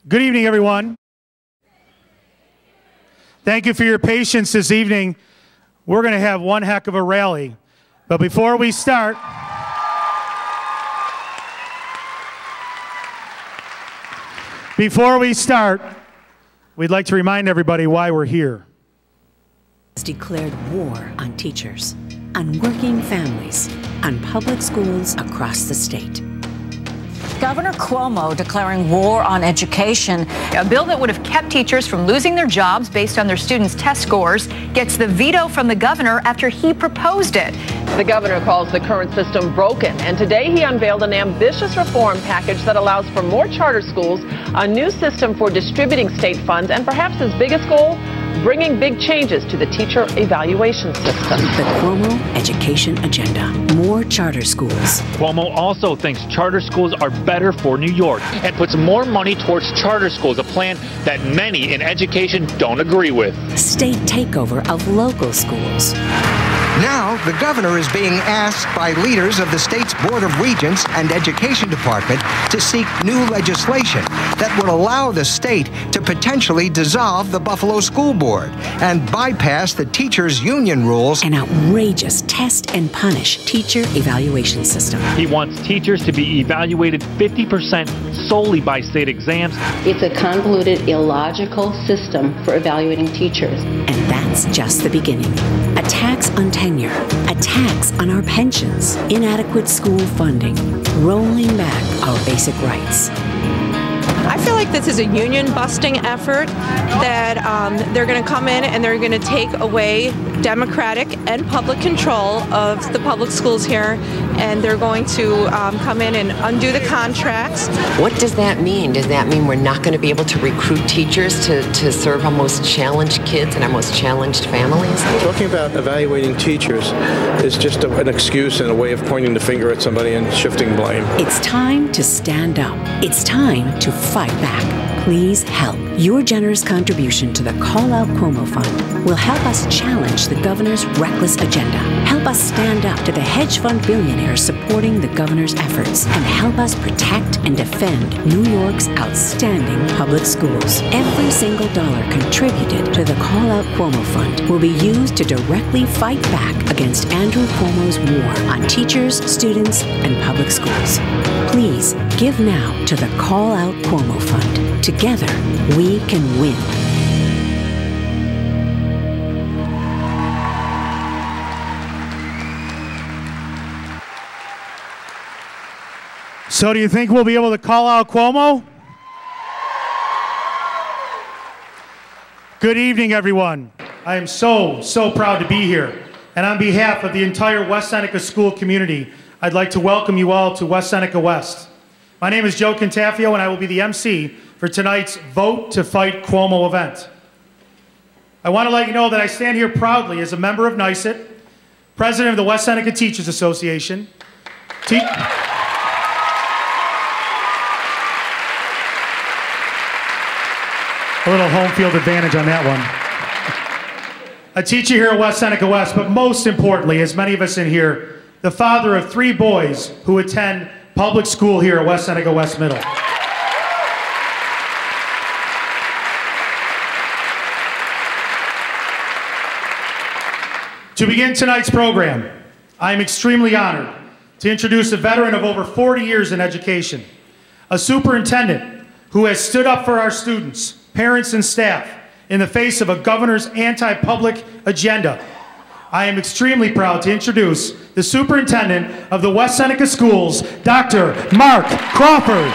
Good evening, everyone. Thank you for your patience this evening. We're going to have one heck of a rally. But before we start, we'd like to remind everybody why we're here. Declared war on teachers, on working families, on public schools across the state. Governor Cuomo declaring war on education. A bill that would have kept teachers from losing their jobs based on their students' test scores gets the veto from the governor after he proposed it. The governor calls the current system broken, and today he unveiled an ambitious reform package that allows for more charter schools, a new system for distributing state funds, and perhaps his biggest goal, bringing big changes to the teacher evaluation system. The Cuomo education agenda. More charter schools. Cuomo also thinks charter schools are better for New York and puts more money towards charter schools, a plan that many in education don't agree with. State takeover of local schools. Now, the governor is being asked by leaders of the state's Board of Regents and Education Department to seek new legislation that would allow the state to potentially dissolve the Buffalo School Board and bypass the teachers' union rules. An outrageous test and punish teacher evaluation system. He wants teachers to be evaluated 50% solely by state exams. It's a convoluted, illogical system for evaluating teachers. And that's just the beginning. A tax on tenure, a tax on our pensions, inadequate school funding, rolling back our basic rights. I feel like this is a union-busting effort that they're going to come in and they're going to take away democratic and public control of the public schools here, and they're going to come in and undo the contracts. What does that mean? Does that mean we're not going to be able to recruit teachers to serve our most challenged kids and our most challenged families? Talking about evaluating teachers is just an excuse and a way of pointing the finger at somebody and shifting blame. It's time to stand up. It's time to fight back. Please help. Your generous contribution to the Call Out Cuomo Fund will help us challenge the governor's reckless agenda, help us stand up to the hedge fund billionaires supporting the governor's efforts, and help us protect and defend New York's outstanding public schools. Every single dollar contributed to the Call Out Cuomo Fund will be used to directly fight back against Andrew Cuomo's war on teachers, students, and public schools. Please give now to the Call Out Cuomo Fund. Together, we can win. So do you think we'll be able to call out Cuomo? Good evening, everyone. I am so proud to be here. And on behalf of the entire West Seneca school community, I'd like to welcome you all to West Seneca West. My name is Joe Cantafio, and I will be the MC for tonight's Vote to Fight Cuomo event. I want to let you know that I stand here proudly as a member of NYSET, president of the West Seneca Teachers Association. A little home field advantage on that one. A teacher here at West Seneca West, but most importantly, as many of us in here, the father of 3 boys who attend public school here at West Seneca West Middle. To begin tonight's program, I am extremely honored to introduce a veteran of over 40 years in education, a superintendent who has stood up for our students, parents, and staff in the face of a governor's anti-public agenda. I am extremely proud to introduce the superintendent of the West Seneca Schools, Dr. Mark Crawford.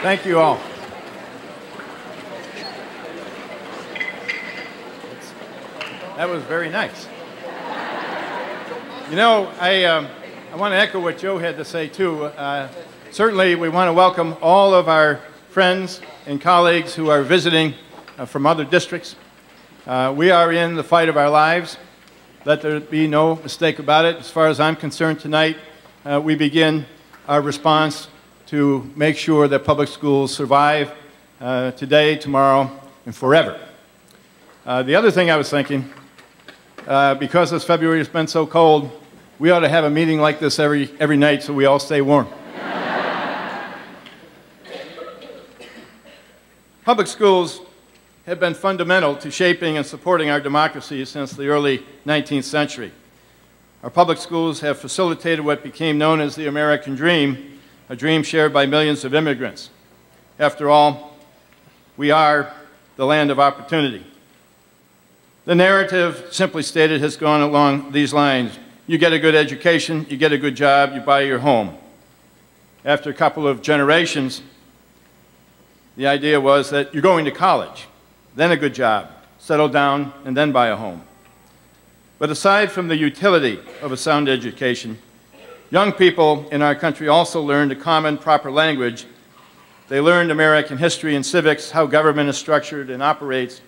Thank you all. That was very nice. You know, I want to echo what Joe had to say, too. Certainly, we want to welcome all of our friends and colleagues who are visiting from other districts. We are in the fight of our lives. Let there be no mistake about it. As far as I'm concerned tonight, we begin our response to make sure that public schools survive today, tomorrow, and forever. The other thing I was thinking, because this February has been so cold, we ought to have a meeting like this every night so we all stay warm. Public schools have been fundamental to shaping and supporting our democracy since the early 19th century. Our public schools have facilitated what became known as the American dream, a dream shared by millions of immigrants. After all, we are the land of opportunity. The narrative, simply stated, has gone along these lines. You get a good education, you get a good job, you buy your home. After a couple of generations, the idea was that you're going to college, then a good job, settle down, and then buy a home. But aside from the utility of a sound education, young people in our country also learned a common, proper language. They learned American history and civics, how government is structured and operates.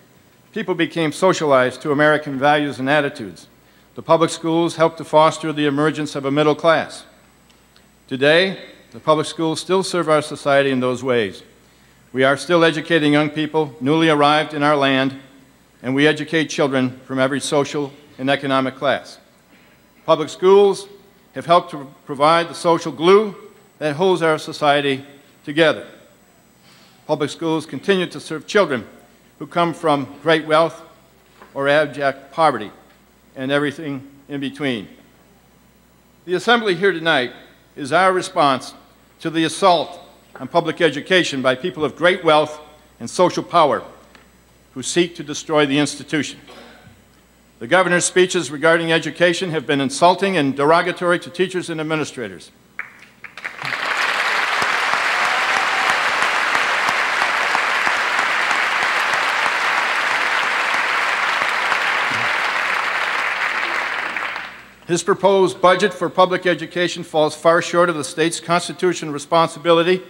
People became socialized to American values and attitudes. The public schools helped to foster the emergence of a middle class. Today, the public schools still serve our society in those ways. We are still educating young people newly arrived in our land, and we educate children from every social and economic class. Public schools have helped to provide the social glue that holds our society together. Public schools continue to serve children who come from great wealth or abject poverty and everything in between. The assembly here tonight is our response to the assault on public education by people of great wealth and social power who seek to destroy the institution. The governor's speeches regarding education have been insulting and derogatory to teachers and administrators. His proposed budget for public education falls far short of the state's constitutional responsibility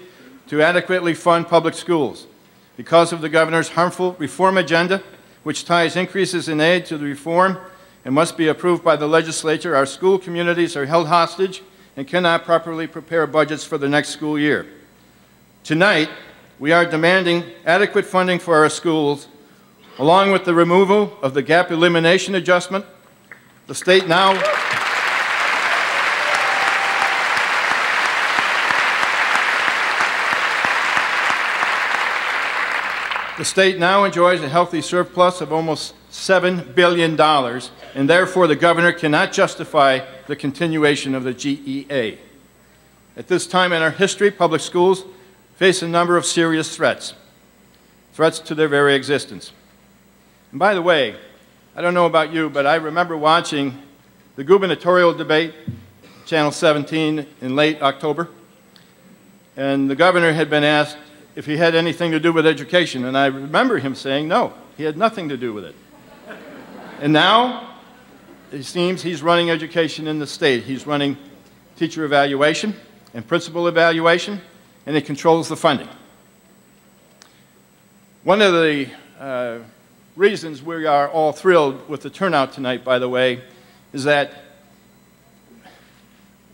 to adequately fund public schools. Because of the governor's harmful reform agenda, which ties increases in aid to the reform and must be approved by the legislature, our school communities are held hostage and cannot properly prepare budgets for the next school year. Tonight, we are demanding adequate funding for our schools, along with the removal of the gap elimination adjustment. The state now enjoys a healthy surplus of almost $7 billion, and therefore the governor cannot justify the continuation of the GEA. At this time in our history, public schools face a number of serious threats to their very existence. And by the way, I don't know about you, but I remember watching the gubernatorial debate, Channel 17, in late October, and the governor had been asked if he had anything to do with education, and I remember him saying no, he had nothing to do with it. And now, it seems he's running education in the state. He's running teacher evaluation and principal evaluation, and he controls the funding. One of the reasons we are all thrilled with the turnout tonight, by the way, is that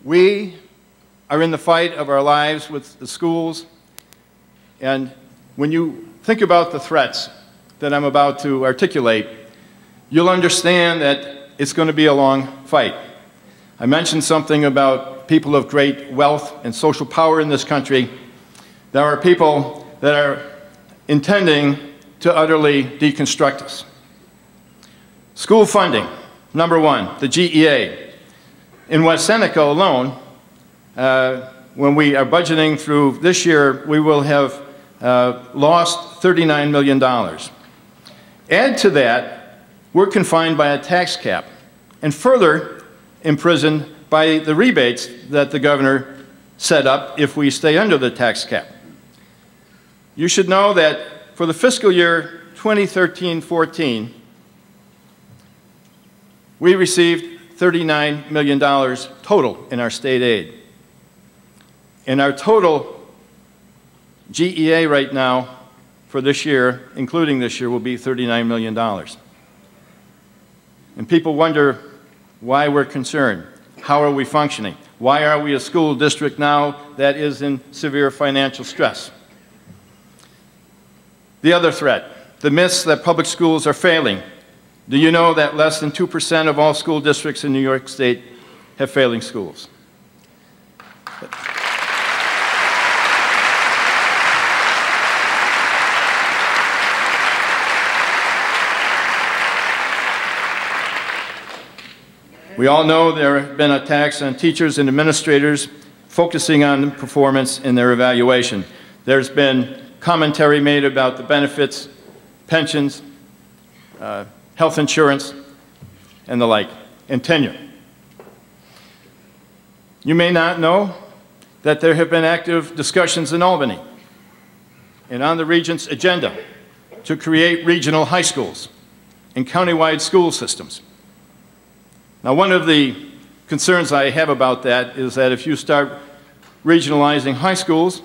we are in the fight of our lives with the schools. And when you think about the threats that I'm about to articulate, you'll understand that it's going to be a long fight. I mentioned something about people of great wealth and social power in this country. There are people that are intending to utterly deconstruct us. School funding, number one, the GEA. In West Seneca alone, when we are budgeting through this year, we will have lost $39 million. Add to that, we're confined by a tax cap, and further imprisoned by the rebates that the governor set up if we stay under the tax cap. You should know that for the fiscal year 2013-14, we received $39 million total in our state aid. And our total GEA right now for this year, including this year, will be $39 million. And people wonder why we're concerned. How are we functioning? Why are we a school district now that is in severe financial stress? The other threat, the myths that public schools are failing. Do you know that less than 2% of all school districts in New York State have failing schools? We all know there have been attacks on teachers and administrators focusing on performance in their evaluation. There's been commentary made about the benefits, pensions, health insurance, and the like, and tenure. You may not know that there have been active discussions in Albany and on the Regent's agenda to create regional high schools and countywide school systems. Now, one of the concerns I have about that is that if you start regionalizing high schools,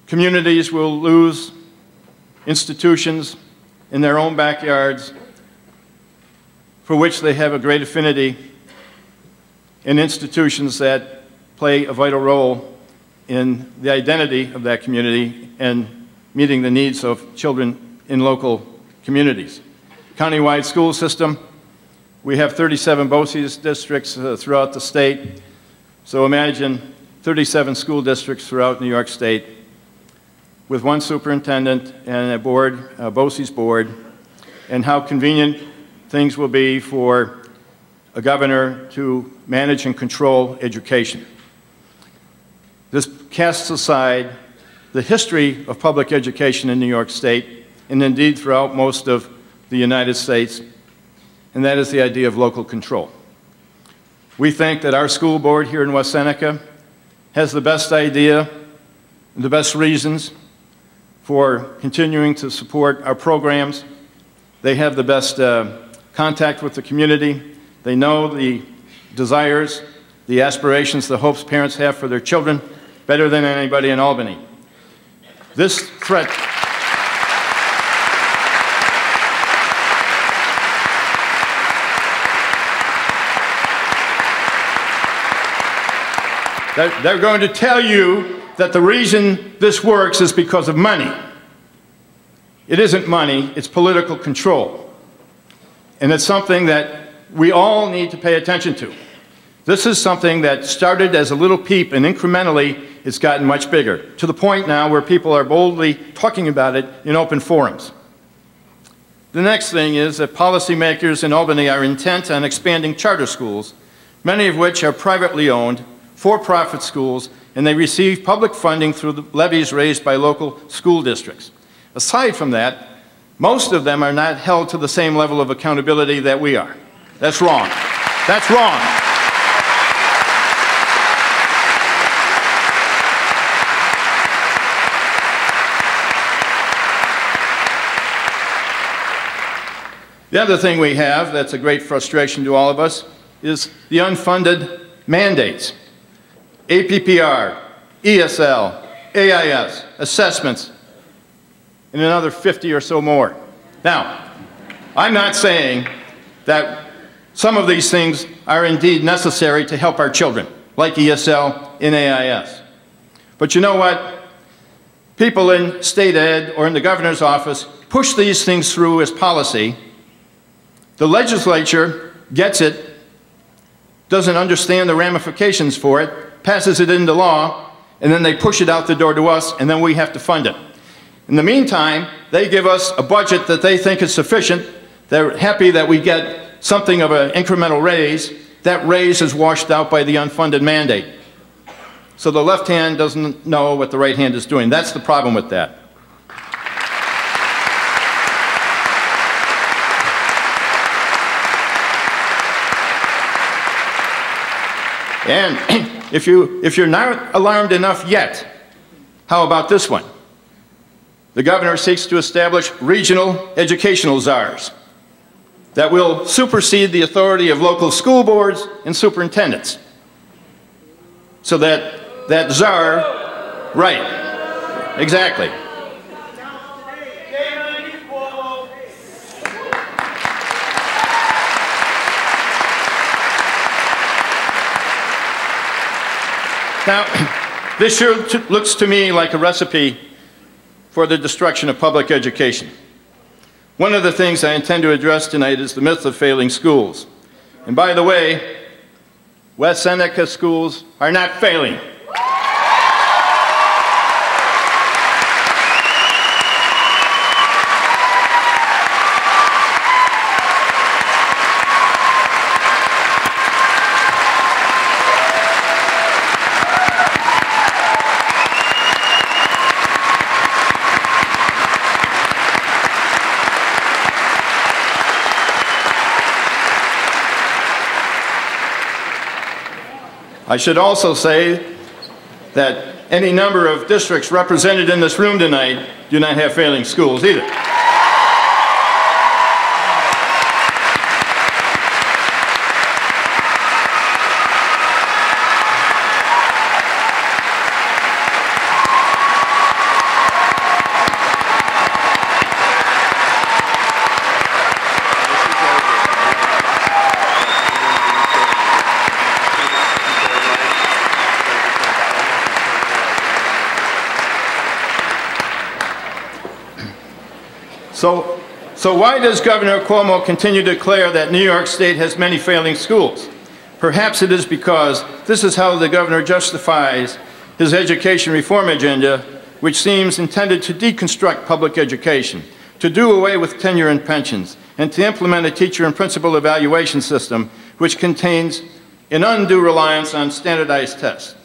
communities will lose institutions in their own backyards for which they have a great affinity, and institutions that play a vital role in the identity of that community and meeting the needs of children in local communities. Countywide school system, we have 37 BOCES districts throughout the state, so imagine 37 school districts throughout New York State with one superintendent and a board, a BOCES board, and how convenient things will be for a governor to manage and control education. This casts aside the history of public education in New York State, and indeed throughout most of the United States, and that is the idea of local control. We think that our school board here in West Seneca has the best idea and the best reasons for continuing to support our programs. They have the best contact with the community. They know the desires, the aspirations, the hopes parents have for their children better than anybody in Albany. This threat they're going to tell you that the reason this works is because of money. It isn't money, it's political control. And it's something that we all need to pay attention to. This is something that started as a little peep, and incrementally it's gotten much bigger, to the point now where people are boldly talking about it in open forums. The next thing is that policymakers in Albany are intent on expanding charter schools, many of which are privately owned, for-profit schools, and they receive public funding through the levies raised by local school districts. Aside from that, most of them are not held to the same level of accountability that we are. That's wrong. That's wrong. The other thing we have that's a great frustration to all of us is the unfunded mandates. APPR, ESL, AIS, assessments, and another 50 or so more. Now, I'm not saying that some of these things are indeed necessary to help our children, like ESL and AIS. But you know what? People in state ed or in the governor's office push these things through as policy. The legislature gets it, doesn't understand the ramifications for it, passes it into law, and then they push it out the door to us, and then we have to fund it. In the meantime, they give us a budget that they think is sufficient. They're happy that we get something of an incremental raise. That raise is washed out by the unfunded mandate. So the left hand doesn't know what the right hand is doing. That's the problem with that. And if you're not alarmed enough yet, how about this one? The governor seeks to establish regional educational czars that will supersede the authority of local school boards and superintendents. So that czar, right, exactly. Now, this sure looks to me like a recipe for the destruction of public education. One of the things I intend to address tonight is the myth of failing schools. And by the way, West Seneca schools are not failing. I should also say that any number of districts represented in this room tonight do not have failing schools either. So why does Governor Cuomo continue to declare that New York State has many failing schools? Perhaps it is because this is how the governor justifies his education reform agenda, which seems intended to deconstruct public education, to do away with tenure and pensions, and to implement a teacher and principal evaluation system which contains an undue reliance on standardized tests.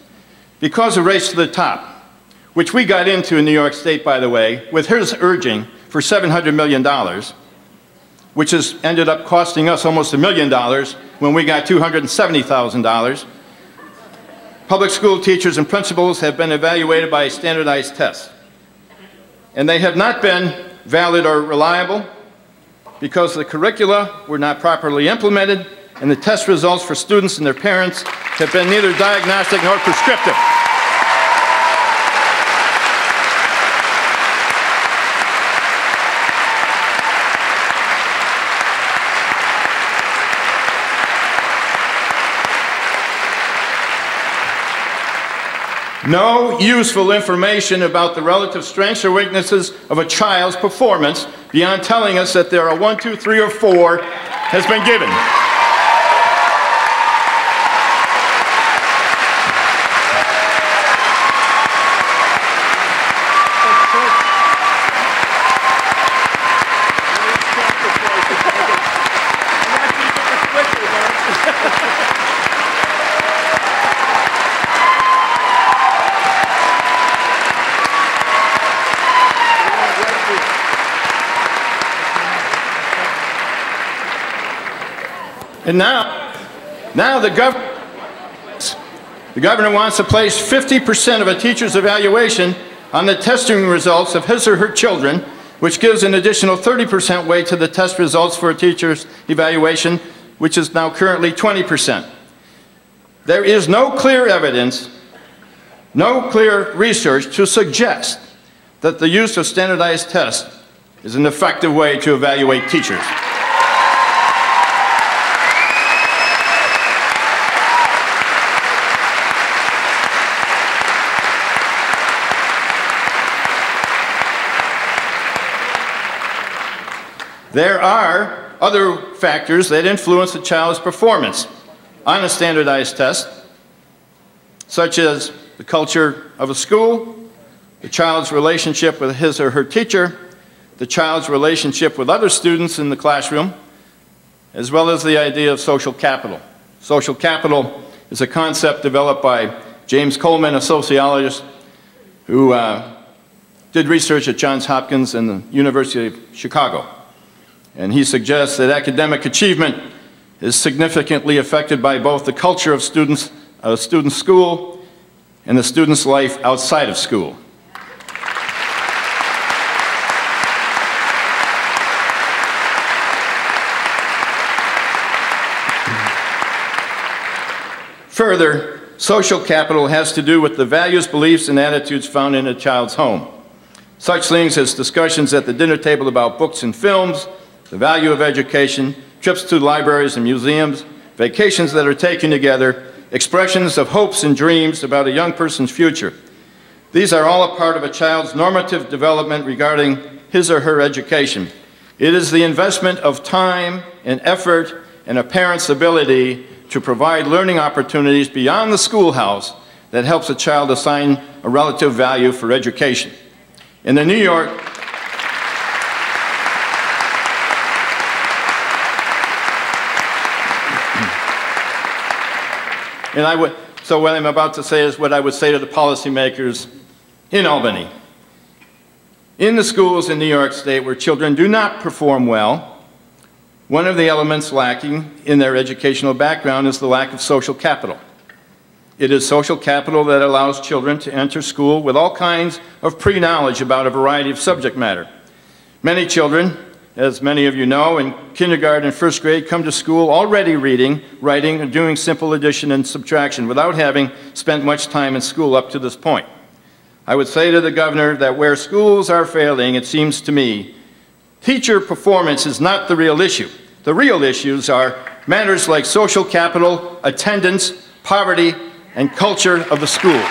Because of Race to the Top, which we got into in New York State, by the way, with his urging for $700 million, which has ended up costing us almost $1 million when we got $270,000. Public school teachers and principals have been evaluated by standardized tests. And they have not been valid or reliable because the curricula were not properly implemented and the test results for students and their parents have been neither diagnostic nor prescriptive. No useful information about the relative strengths or weaknesses of a child's performance beyond telling us that there are 1, 2, 3, or 4 has been given. And now the governor wants to place 50% of a teacher's evaluation on the testing results of his or her children, which gives an additional 30% weight to the test results for a teacher's evaluation, which is now currently 20%. There is no clear evidence, no clear research to suggest that the use of standardized tests is an effective way to evaluate teachers. There are other factors that influence a child's performance on a standardized test, such as the culture of a school, the child's relationship with his or her teacher, the child's relationship with other students in the classroom, as well as the idea of social capital. Social capital is a concept developed by James Coleman, a sociologist who did research at Johns Hopkins and the University of Chicago. And he suggests that academic achievement is significantly affected by both the culture of a student's school and the student's life outside of school. Further, social capital has to do with the values, beliefs, and attitudes found in a child's home. Such things as discussions at the dinner table about books and films, the value of education, trips to libraries and museums, vacations that are taken together, expressions of hopes and dreams about a young person's future. These are all a part of a child's normative development regarding his or her education. It is the investment of time and effort and a parent's ability to provide learning opportunities beyond the schoolhouse that helps a child assign a relative value for education. In the New York, so what I'm about to say is what I would say to the policymakers in Albany. In the schools in New York State where children do not perform well, one of the elements lacking in their educational background is the lack of social capital. It is social capital that allows children to enter school with all kinds of pre-knowledge about a variety of subject matter. Many children, as many of you know, in kindergarten and first grade come to school already reading, writing, and doing simple addition and subtraction without having spent much time in school up to this point. I would say to the governor that where schools are failing, it seems to me, teacher performance is not the real issue. The real issues are matters like social capital, attendance, poverty, and culture of the school.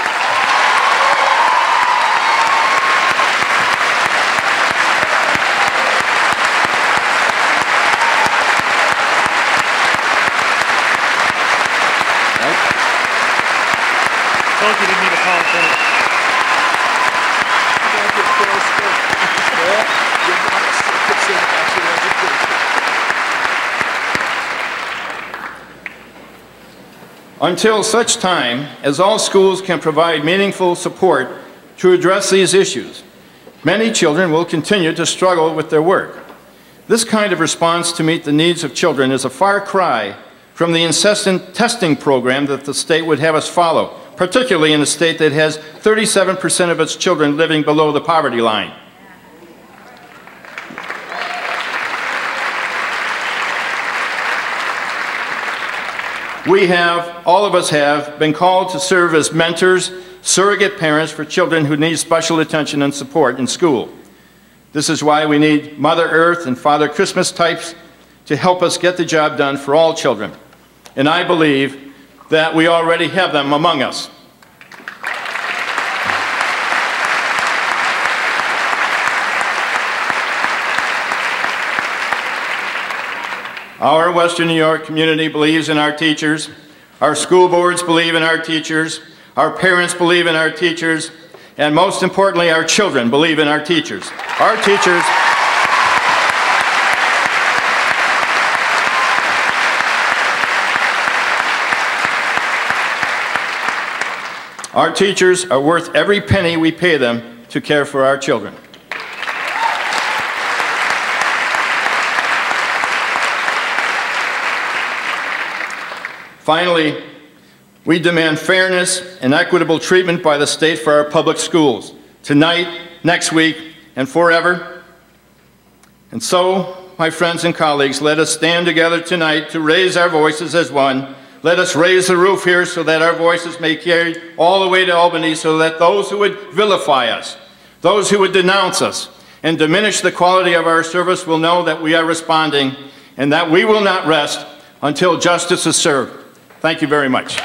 Until such time as all schools can provide meaningful support to address these issues, many children will continue to struggle with their work. This kind of response to meet the needs of children is a far cry from the incessant testing program that the state would have us follow, particularly in a state that has 37% of its children living below the poverty line. We have, all of us have, been called to serve as mentors, surrogate parents for children who need special attention and support in school. This is why we need Mother Earth and Father Christmas types to help us get the job done for all children. And I believe that we already have them among us. Our Western New York community believes in our teachers. Our school boards believe in our teachers. Our parents believe in our teachers. And most importantly, our children believe in our teachers. Our teachers are worth every penny we pay them to care for our children. Finally, we demand fairness and equitable treatment by the state for our public schools, tonight, next week, and forever. And so, my friends and colleagues, let us stand together tonight to raise our voices as one. Let us raise the roof here so that our voices may carry all the way to Albany, so that those who would vilify us, those who would denounce us, and diminish the quality of our service will know that we are responding and that we will not rest until justice is served. Thank you very much.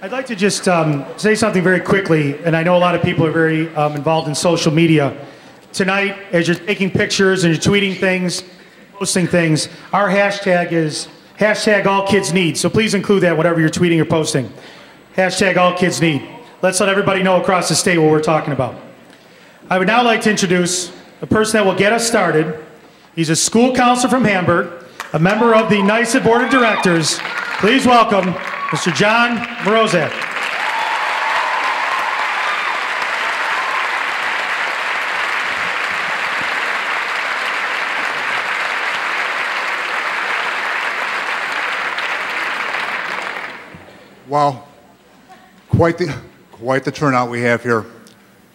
I'd like to just say something very quickly, and I know a lot of people are very involved in social media. Tonight, as you're taking pictures and you're tweeting things, posting things, our hashtag is #AllKidsNeed, so please include that whatever you're tweeting or posting. #AllKidsNeed. Let's let everybody know across the state what we're talking about. I would now like to introduce the person that will get us started. He's a school counselor from Hamburg, a member of the NYSA Board of Directors. Please welcome Mr. John Morozak. Wow, quite Quite the turnout we have here.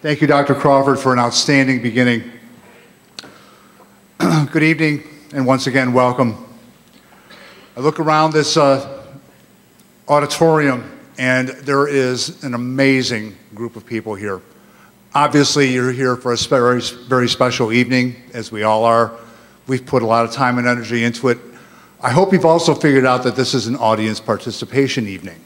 Thank you, Dr. Crawford, for an outstanding beginning. Good evening, and once again, welcome. I look around this auditorium, and there is an amazing group of people here. Obviously, you're here for a very, very special evening, as we all are. We've put a lot of time and energy into it. I hope you've also figured out that this is an audience participation evening.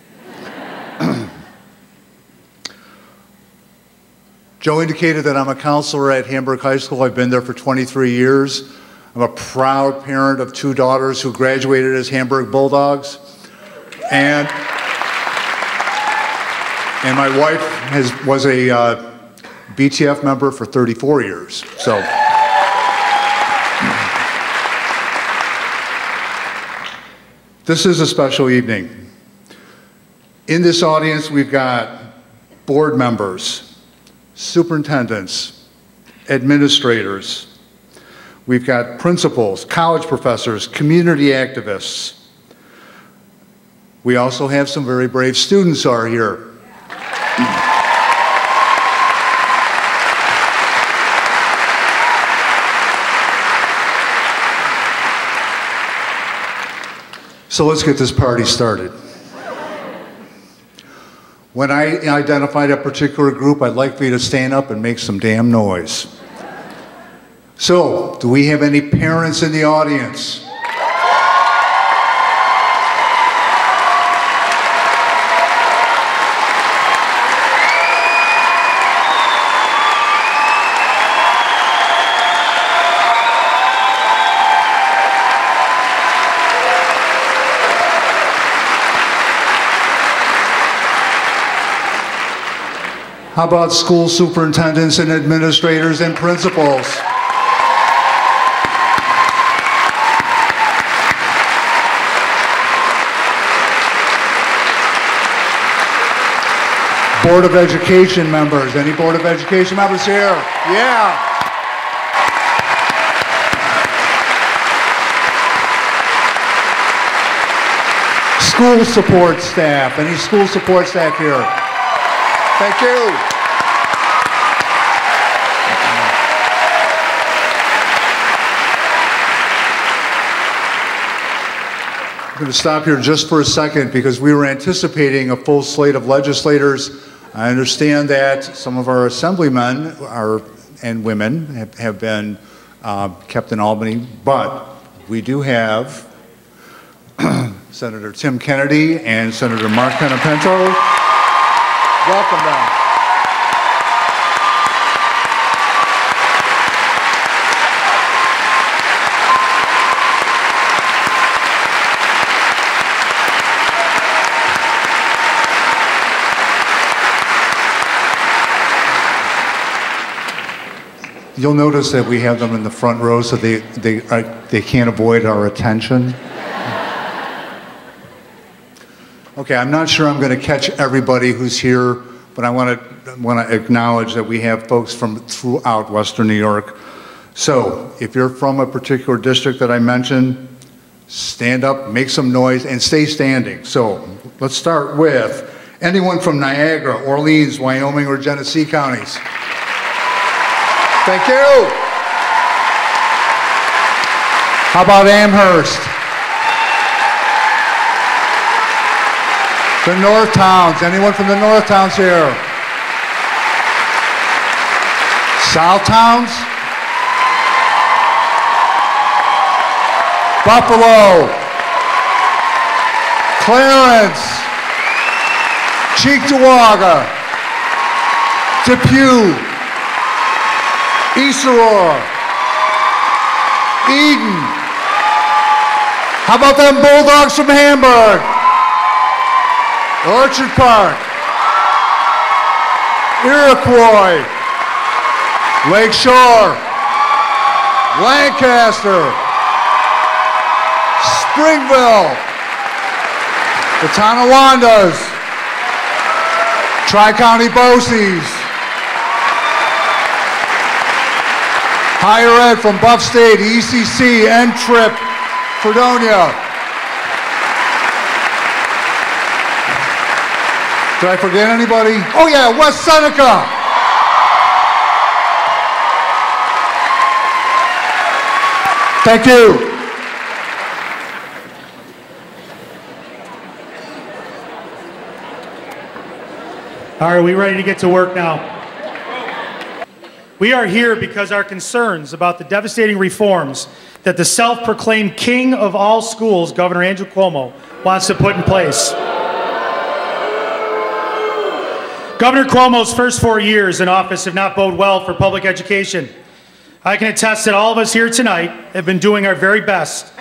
Joe indicated that I'm a counselor at Hamburg High School. I've been there for 23 years. I'm a proud parent of 2 daughters who graduated as Hamburg Bulldogs. And my wife was a BTF member for 34 years. So, this is a special evening. In this audience, we've got board members, superintendents, administrators. We've got principals, college professors, community activists. We also have some very brave students are here. So let's get this party started. When I identified a particular group, I'd like for you to stand up and make some damn noise. So, do we have any parents in the audience? How about school superintendents and administrators and principals? Board of Education members. Any Board of Education members here? Yeah. School support staff. Any school support staff here? Thank you. I'm going to stop here just for a second because we were anticipating a full slate of legislators. I understand that some of our assemblymen and women have been kept in Albany, but we do have Senator Tim Kennedy and Senator Mark Canapento. Welcome them. You'll notice that we have them in the front row so they can't avoid our attention. Okay, I'm not sure I'm going to catch everybody who's here, but I want to acknowledge that we have folks from throughout Western New York. So, if you're from a particular district that I mentioned, stand up, make some noise, and stay standing. So, let's start with anyone from Niagara, Orleans, Wyoming, or Genesee counties. Thank you. How about Amherst? The North Towns. Anyone from the North Towns here? South Towns? Buffalo. Clarence. Cheektowaga. Depew. East Aurora. Eden. How about them Bulldogs from Hamburg? Orchard Park, Iroquois, Lake Shore, Lancaster, Springville, the Tonawandas, Tri-County Boseys, Higher Ed from Buff State, ECC, N-Trip, Fredonia. Did I forget anybody? Oh yeah, West Seneca. Thank you. All right, are we ready to get to work now? We are here because our concerns about the devastating reforms that the self-proclaimed king of all schools, Governor Andrew Cuomo, wants to put in place. Governor Cuomo's first 4 years in office have not boded well for public education. I can attest that all of us here tonight have been doing our very best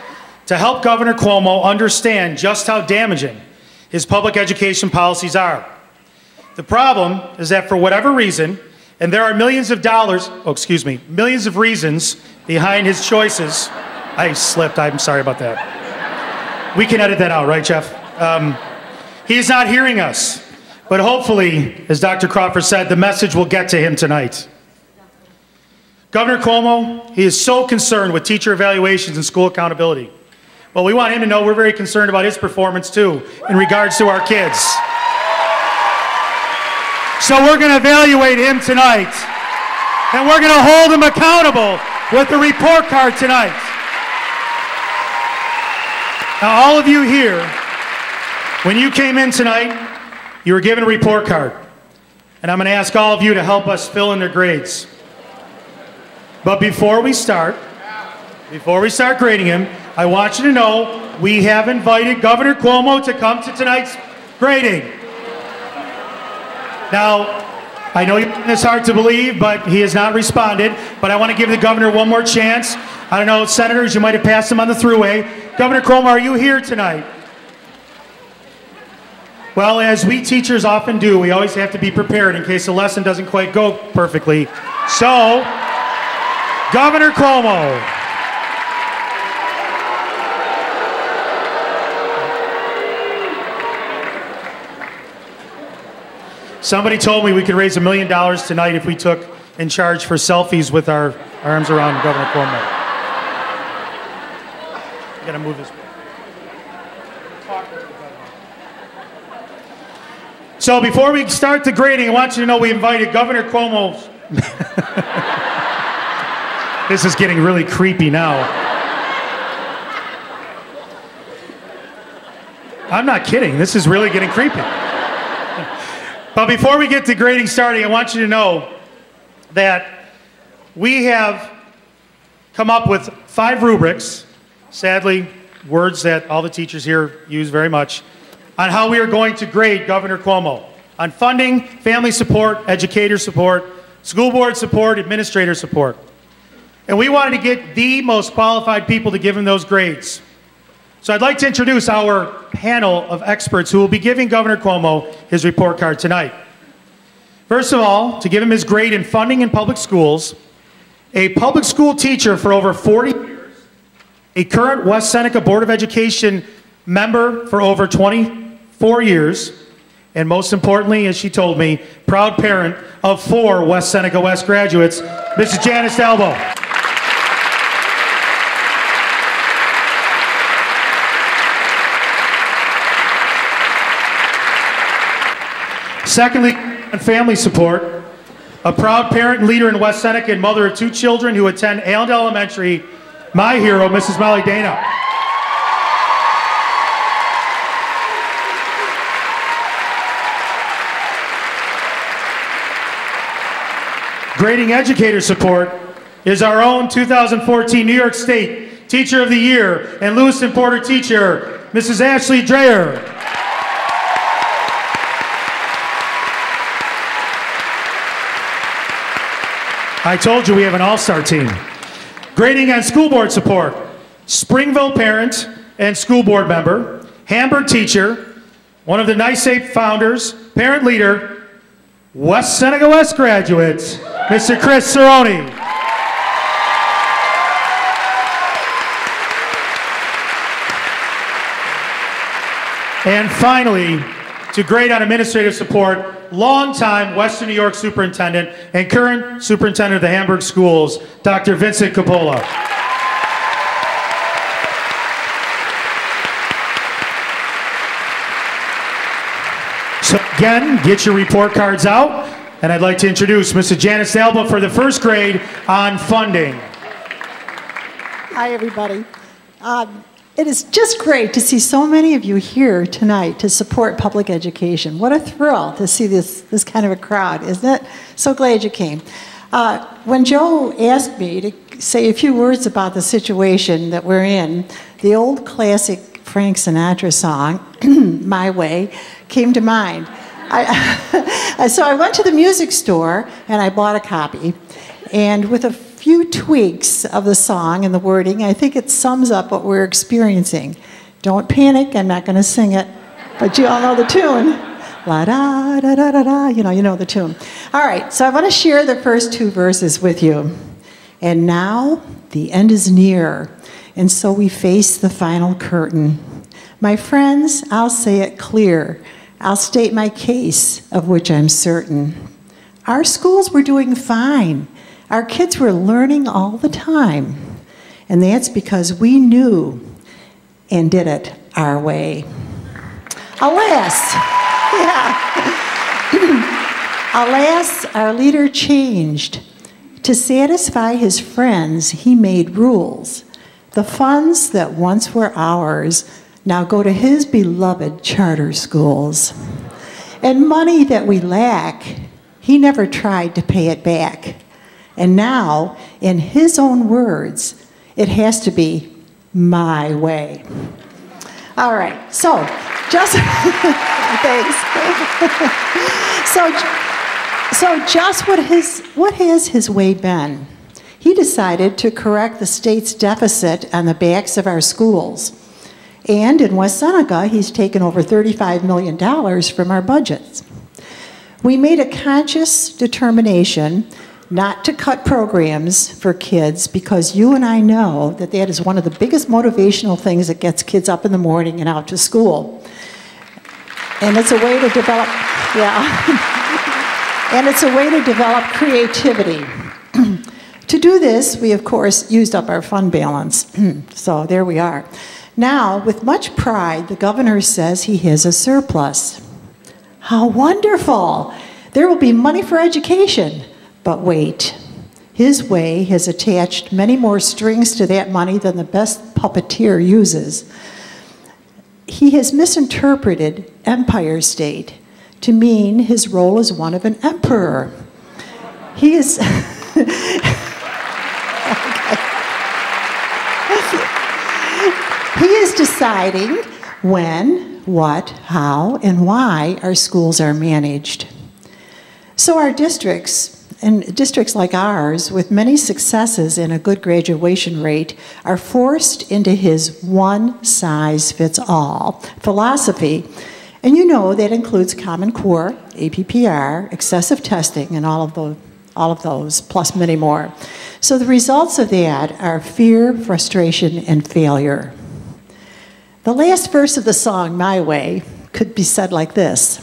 to help Governor Cuomo understand just how damaging his public education policies are. The problem is that for whatever reason, and there are millions of reasons behind his choices. I slipped, I'm sorry about that. We can edit that out, right, Jeff? He is not hearing us, but hopefully, as Dr. Crawford said, the message will get to him tonight. Governor Cuomo, he is so concerned with teacher evaluations and school accountability. Well, we want him to know we're very concerned about his performance too, in regards to our kids. So we're going to evaluate him tonight, and we're going to hold him accountable with the report card tonight. Now, all of you here, when you came in tonight, you were given a report card, and I'm going to ask all of you to help us fill in their grades. But before we start grading him, I want you to know we have invited Governor Cuomo to come to tonight's grading. Now, I know it's hard to believe, but he has not responded. But I want to give the governor one more chance. I don't know, senators, you might have passed him on the thruway. Governor Cuomo, are you here tonight? Well, as we teachers often do, we always have to be prepared in case the lesson doesn't quite go perfectly. So, Governor Cuomo. Somebody told me we could raise $1 million tonight if we took in charge for selfies with our arms around Governor Cuomo. I gotta move this way. So before we start the grading, I want you to know we invited Governor Cuomo. This is getting really creepy now. I'm not kidding, this is really getting creepy. But before we get the grading starting, I want you to know that we have come up with 5 rubrics, sadly, words that all the teachers here use very much, on how we are going to grade Governor Cuomo on funding, family support, educator support, school board support, administrator support. And we wanted to get the most qualified people to give him those grades. So I'd like to introduce our panel of experts who will be giving Governor Cuomo his report card tonight. First of all, to give him his grade in funding in public schools, a public school teacher for over 40 years, a current West Seneca Board of Education member for over 24 years, and most importantly, as she told me, proud parent of 4 West Seneca West graduates, Mrs. Janice Dalbo. Secondly, family support, a proud parent and leader in West Seneca and mother of 2 children who attend Allendale Elementary, my hero, Mrs. Molly Dana. Grading educator support is our own 2014 New York State Teacher of the Year and Lewiston Porter teacher, Mrs. Ashley Dreyer. I told you we have an all-star team. Grading on school board support, Springville parent and school board member, Hamburg teacher, one of the NYSAPE founders, parent leader, West Seneca West graduate, Mr. Chris Cerrone. And finally, to grade on administrative support, longtime Western New York superintendent and current superintendent of the Hamburg schools, Dr. Vincent Coppola. So again, get your report cards out, and I'd like to introduce Mrs. Janice Alba for the first grade on funding. Hi, everybody. It is just great to see so many of you here tonight to support public education. What a thrill to see this kind of a crowd, isn't it? So glad you came. When Joe asked me to say a few words about the situation that we're in, the old classic Frank Sinatra song, My Way, came to mind. So I went to the music store and I bought a copy. And with a few tweaks of the song and the wording, I think it sums up what we're experiencing. Don't panic, I'm not going to sing it, but you all know the tune. La da da da da da, you know the tune. All right, so I want to share the first two verses with you. And now the end is near, and so we face the final curtain. My friends, I'll say it clear. I'll state my case, of which I'm certain. Our schools were doing fine. Our kids were learning all the time. And that's because we knew and did it our way. Alas, alas, our leader changed. To satisfy his friends, he made rules. The funds that once were ours now go to his beloved charter schools. And money that we lack, he never tried to pay it back. And now, in his own words, it has to be my way. All right, so just, thanks. So just what has his way been? He decided to correct the state's deficit on the backs of our schools. And in West Seneca, he's taken over $35 million from our budgets. We made a conscious determination not to cut programs for kids because you and I know that that is one of the biggest motivational things that gets kids up in the morning and out to school. And it's a way to develop, and it's a way to develop creativity. To do this, we of course used up our fund balance. So there we are. Now, with much pride, the governor says he has a surplus. How wonderful! There will be money for education. But wait, his way has attached many more strings to that money than the best puppeteer uses. He has misinterpreted Empire State to mean his role as one of an emperor. He is... He is deciding when, what, how, and why our schools are managed. So our districts, and districts like ours, with many successes and a good graduation rate, are forced into his one-size-fits-all philosophy. And you know that includes Common Core, APPR, excessive testing, and all of those, plus many more. So the results of that are fear, frustration, and failure. The last verse of the song, My Way, could be said like this.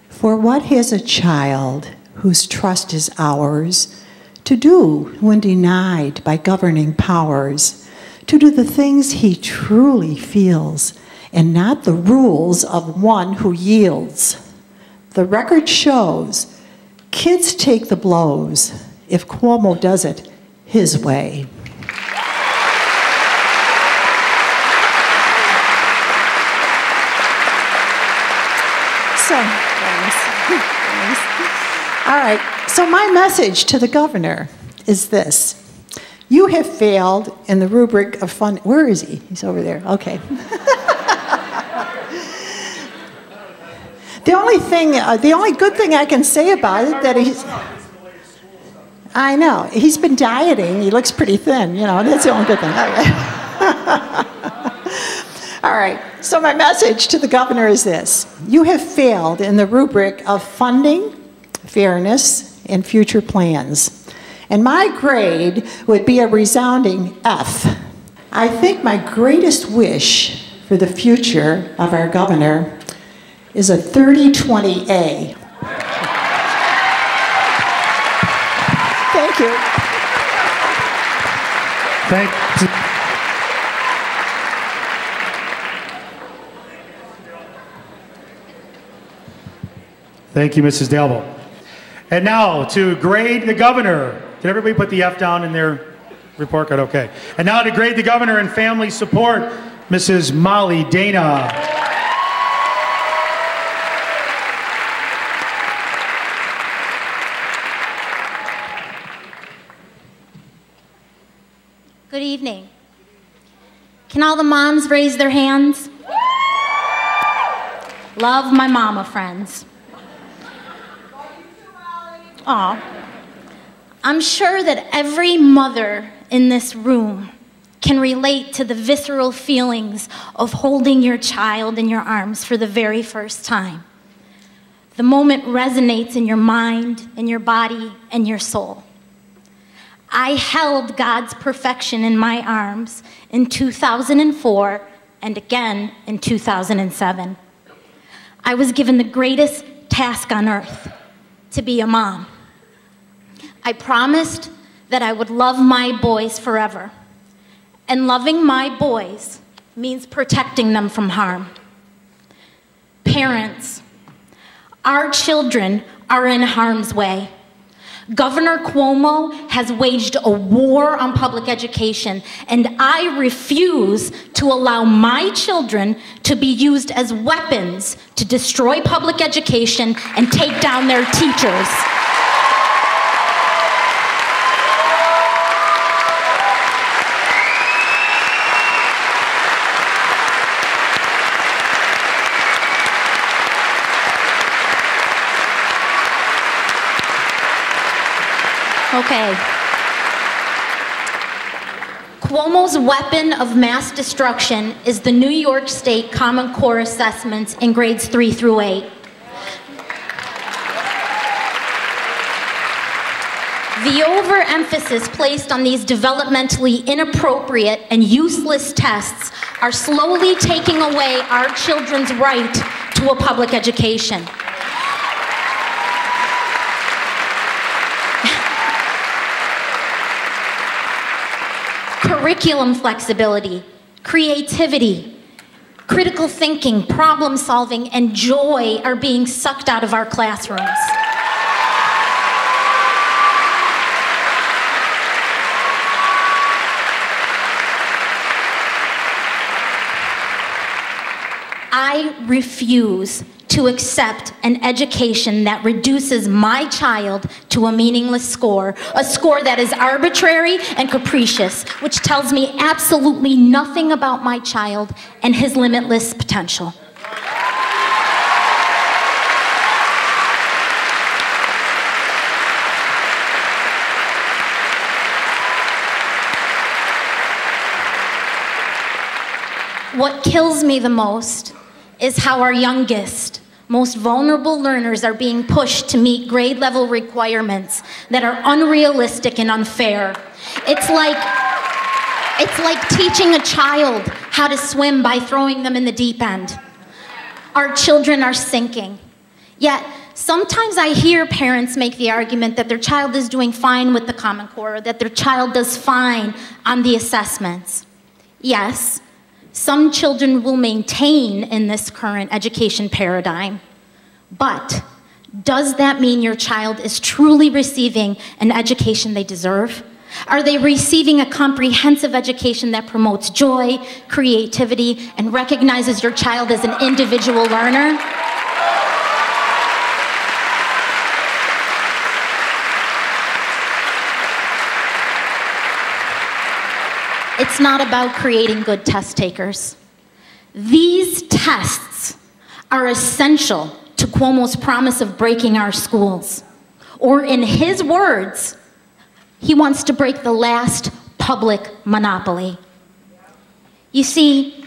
For what has a child whose trust is ours to do when denied by governing powers, to do the things he truly feels and not the rules of one who yields? The record shows kids take the blows if Cuomo does it his way. All right, so my message to the governor is this. You have failed in the rubric of fund. Where is he? He's over there. Okay. The only good thing I can say about it that he's. I know he's been dieting. He looks pretty thin. You know, that's the only good thing. Okay. All right. So my message to the governor is this: you have failed in the rubric of funding, fairness, and future plans. And my grade would be a resounding F. I think my greatest wish for the future of our governor is a 30-20A. Thank you. Thank you. Thank you, Mrs. Dalbo. And now to grade the governor. Did everybody put the F down in their report card? Okay. And now to grade the governor and family support, Mrs. Molly Dana. Good evening. Can all the moms raise their hands? Love my mama friends. Aw. I'm sure that every mother in this room can relate to the visceral feelings of holding your child in your arms for the very first time. The moment resonates in your mind, in your body, and your soul. I held God's perfection in my arms in 2004 and again in 2007. I was given the greatest task on earth, to be a mom. I promised that I would love my boys forever. And loving my boys means protecting them from harm. Parents, our children are in harm's way. Governor Cuomo has waged a war on public education, and I refuse to allow my children to be used as weapons to destroy public education and take down their teachers. Okay. Cuomo's weapon of mass destruction is the New York State Common Core assessments in grades 3 through 8. The overemphasis placed on these developmentally inappropriate and useless tests are slowly taking away our children's right to a public education. Curriculum flexibility, creativity, critical thinking, problem solving, and joy are being sucked out of our classrooms. I refuse to accept an education that reduces my child to a meaningless score, a score that is arbitrary and capricious, which tells me absolutely nothing about my child and his limitless potential. What kills me the most is how our youngest, most vulnerable learners are being pushed to meet grade level requirements that are unrealistic and unfair. It's like teaching a child how to swim by throwing them in the deep end. Our children are sinking. Yet, sometimes I hear parents make the argument that their child is doing fine with the Common Core, or that their child does fine on the assessments. Yes, some children will maintain in this current education paradigm, but does that mean your child is truly receiving an education they deserve? Are they receiving a comprehensive education that promotes joy, creativity, and recognizes your child as an individual learner? It's not about creating good test takers. These tests are essential to Cuomo's promise of breaking our schools. Or in his words, he wants to break the last public monopoly. You see,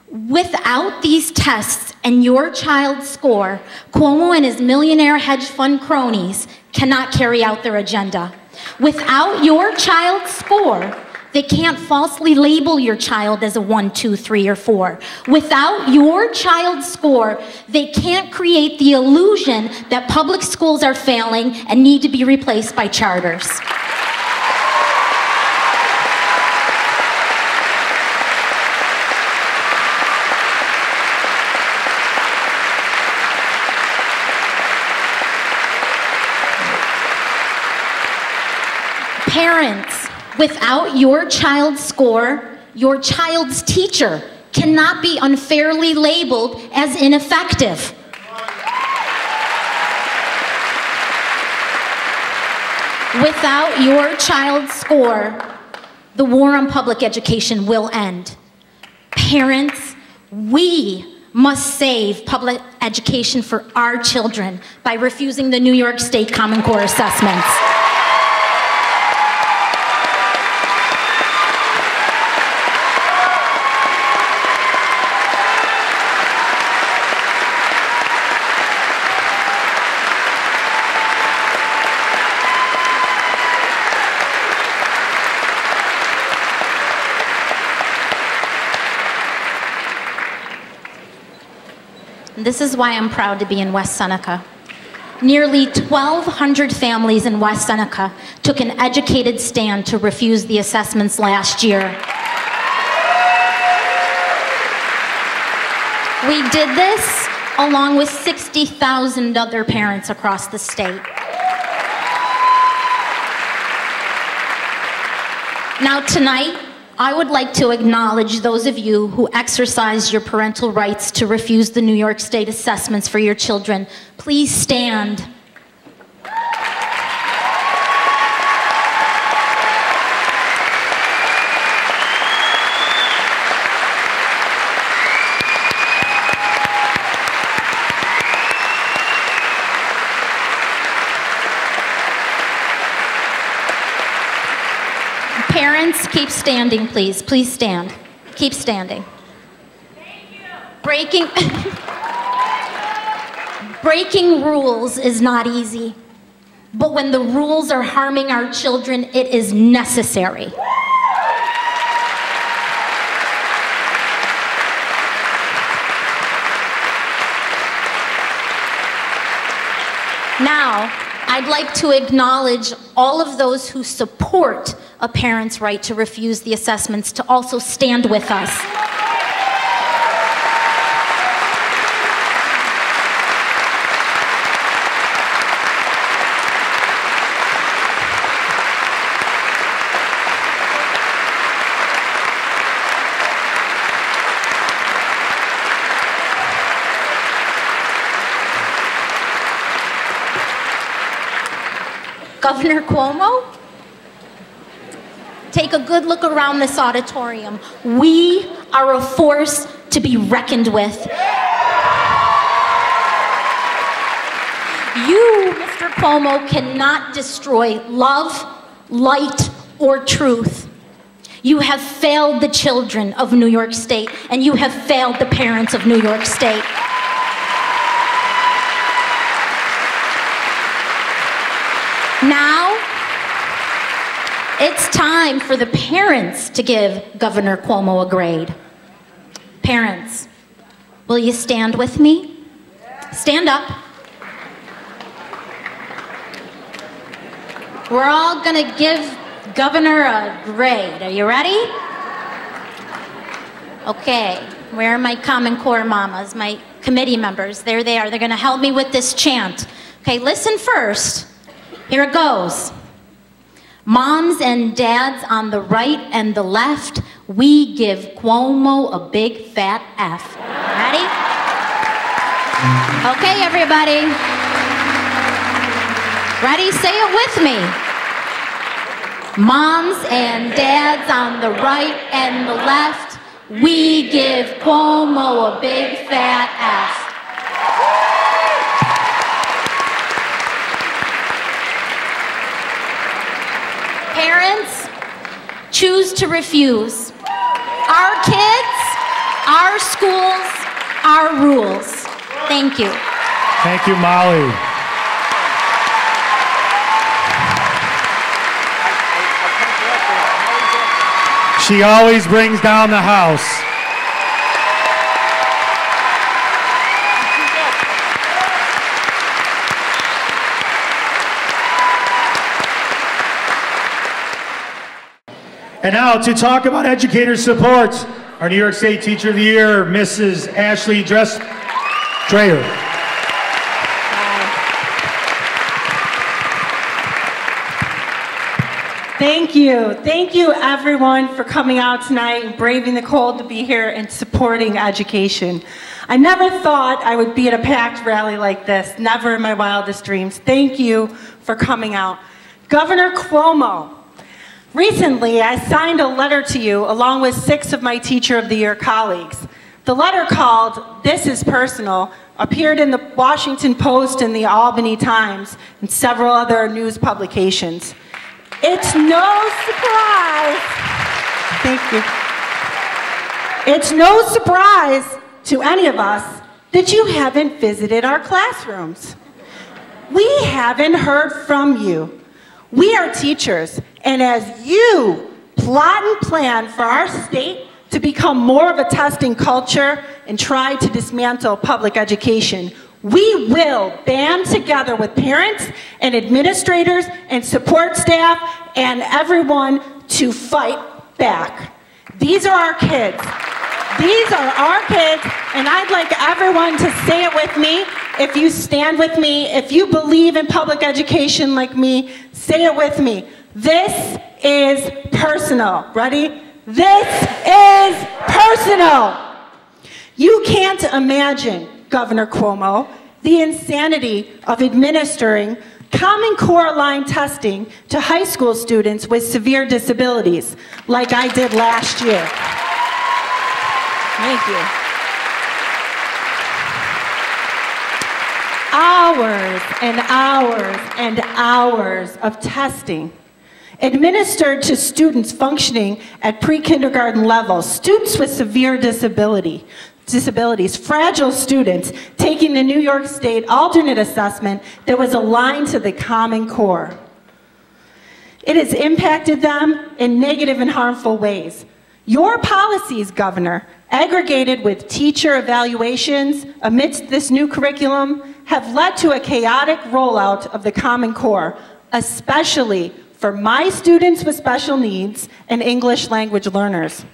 without these tests and your child's score, Cuomo and his millionaire hedge fund cronies cannot carry out their agenda. Without your child's score, they can't falsely label your child as a 1, 2, 3, or 4. Without your child's score, they can't create the illusion that public schools are failing and need to be replaced by charters. Without your child's score, your child's teacher cannot be unfairly labeled as ineffective. Without your child's score, the war on public education will end. Parents, we must save public education for our children by refusing the New York State Common Core assessments. This is why I'm proud to be in West Seneca. Nearly 1,200 families in West Seneca took an educated stand to refuse the assessments last year. We did this along with 60,000 other parents across the state. Now tonight, I would like to acknowledge those of you who exercised your parental rights to refuse the New York State assessments for your children. Please stand. Parents, keep standing, please. Please stand. Keep standing. Breaking rules is not easy, but when the rules are harming our children, it is necessary. Now, I'd like to acknowledge all of those who support a parent's right to refuse the assessments to also stand with us. Governor Cuomo, take a good look around this auditorium. We are a force to be reckoned with. You, Mr. Cuomo, cannot destroy love, light, or truth. You have failed the children of New York State, and you have failed the parents of New York State. Now, it's time for the parents to give Governor Cuomo a grade. Parents, will you stand with me? Stand up. We're all gonna give Governor a grade. Are you ready? Okay, where are my Common Core mamas, my committee members? There they are. They're gonna help me with this chant. Okay, listen first. Here it goes. Moms and dads on the right and the left, we give Cuomo a big fat F. Ready? Okay, everybody. Ready? Say it with me. Moms and dads on the right and the left, we give Cuomo a big fat F. Parents, choose to refuse. Our kids, our schools, our rules. Thank you. Thank you, Molly. She always brings down the house. And now to talk about educator support, our New York State Teacher of the Year, Mrs. Ashley Dreyer. Thank Thank you. Thank you, everyone, for coming out tonight and braving the cold to be here and supporting education. I never thought I would be at a packed rally like this, never in my wildest dreams. Thank you for coming out. Governor Cuomo, recently I signed a letter to you along with 6 of my Teacher of the Year colleagues. The letter called "This is Personal" appeared in the Washington Post and the Albany Times and several other news publications. It's no surprise, thank you. It's no surprise to any of us that you haven't visited our classrooms. We haven't heard from you. We are teachers, and as you plot and plan for our state to become more of a testing culture and try to dismantle public education, we will band together with parents and administrators and support staff and everyone to fight back. These are our kids. These are our kids, and I'd like everyone to say it with me. If you stand with me, if you believe in public education like me, say it with me. This is personal. Ready? This is personal. You can't imagine, Governor Cuomo, the insanity of administering Common Core line testing to high school students with severe disabilities, like I did last year. Thank you. Hours and hours and hours of testing administered to students functioning at pre-kindergarten level, students with severe disabilities, fragile students taking the New York State alternate assessment that was aligned to the Common Core. It has impacted them in negative and harmful ways. Your policies, Governor, aggregated with teacher evaluations amidst this new curriculum, have led to a chaotic rollout of the Common Core, especially for my students with special needs and English language learners.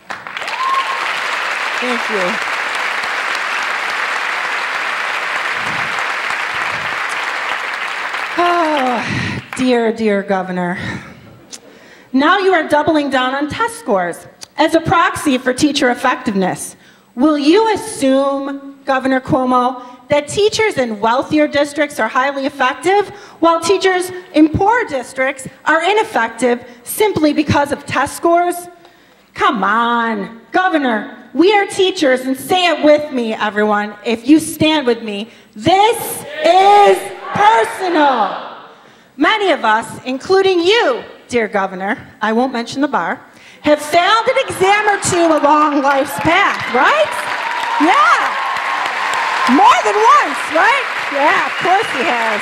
Thank you. Oh, dear, dear Governor. Now you are doubling down on test scores as a proxy for teacher effectiveness. Will you assume, Governor Cuomo, that teachers in wealthier districts are highly effective, while teachers in poor districts are ineffective simply because of test scores? Come on, Governor, we are teachers, and say it with me, everyone, if you stand with me. This is personal. Many of us, including you, dear Governor, I won't mention the bar, have failed an exam or two along life's path, right? Yeah. More than once, right? Yeah, of course he has.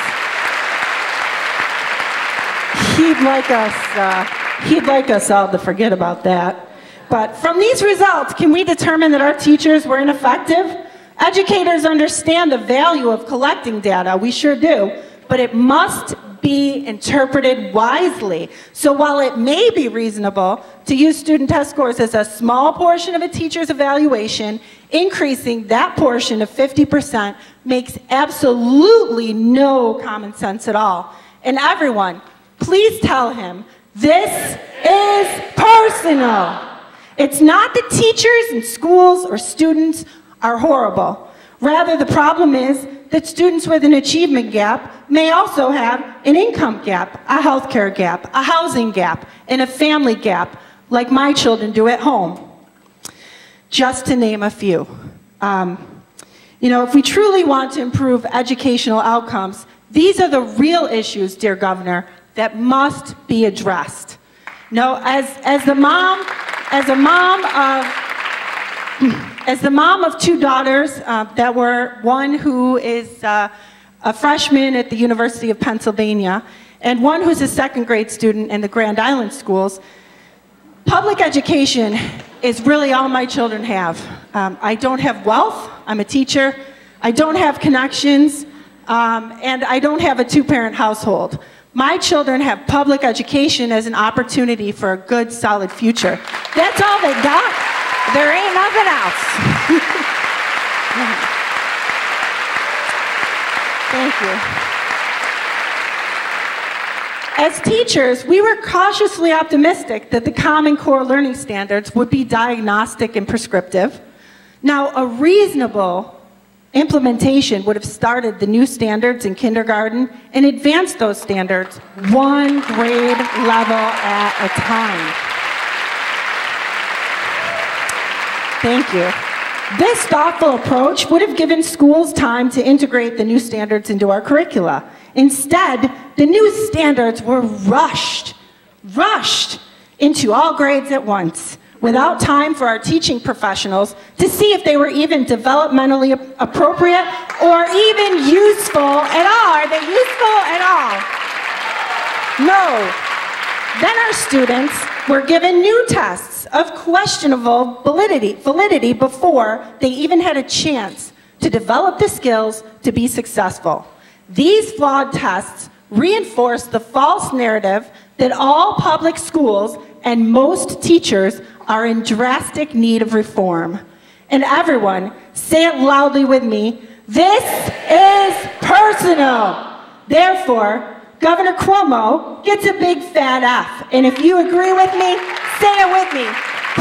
He'd like us all to forget about that. But from these results, can we determine that our teachers were ineffective? Educators understand the value of collecting data, we sure do, but it must be interpreted wisely. So while it may be reasonable to use student test scores as a small portion of a teacher's evaluation, increasing that portion of 50% makes absolutely no common sense at all. And everyone, please tell him, this is personal. It's not that teachers and schools or students are horrible. Rather, the problem is that students with an achievement gap may also have an income gap, a healthcare gap, a housing gap, and a family gap, like my children do at home. Just to name a few. You know, if we truly want to improve educational outcomes, these are the real issues, dear Governor, that must be addressed. No, as the mom of 2 daughters that were one who is a freshman at the University of Pennsylvania and one who's a 2nd grade student in the Grand Island schools, public education is really all my children have. I don't have wealth, I'm a teacher, I don't have connections, and I don't have a 2-parent household. My children have public education as an opportunity for a good, solid future. That's all they got. There ain't nothing else. Thank you. As teachers, we were cautiously optimistic that the Common Core learning standards would be diagnostic and prescriptive. Now, a reasonable implementation would have started the new standards in kindergarten and advanced those standards one grade level at a time. Thank you. This thoughtful approach would have given schools time to integrate the new standards into our curricula. Instead, the new standards were rushed into all grades at once, without time for our teaching professionals to see if they were even developmentally appropriate or even useful at all. Are they useful at all? No. Then our students were given new tests of questionable validity before they even had a chance to develop the skills to be successful. These flawed tests reinforce the false narrative that all public schools and most teachers are in drastic need of reform. And everyone, say it loudly with me, this is personal. Therefore, Governor Cuomo gets a big fat F. And if you agree with me, say it with me.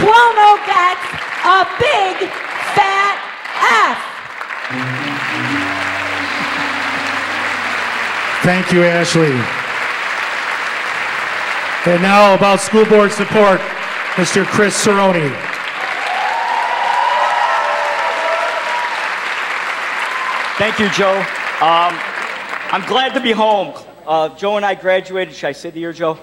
Cuomo gets a big fat F. Thank you, Ashley. And now about school board support, Mr. Chris Cerrone. Thank you, Joe. I'm glad to be home. Joe and I graduated, should I say the year, Joe?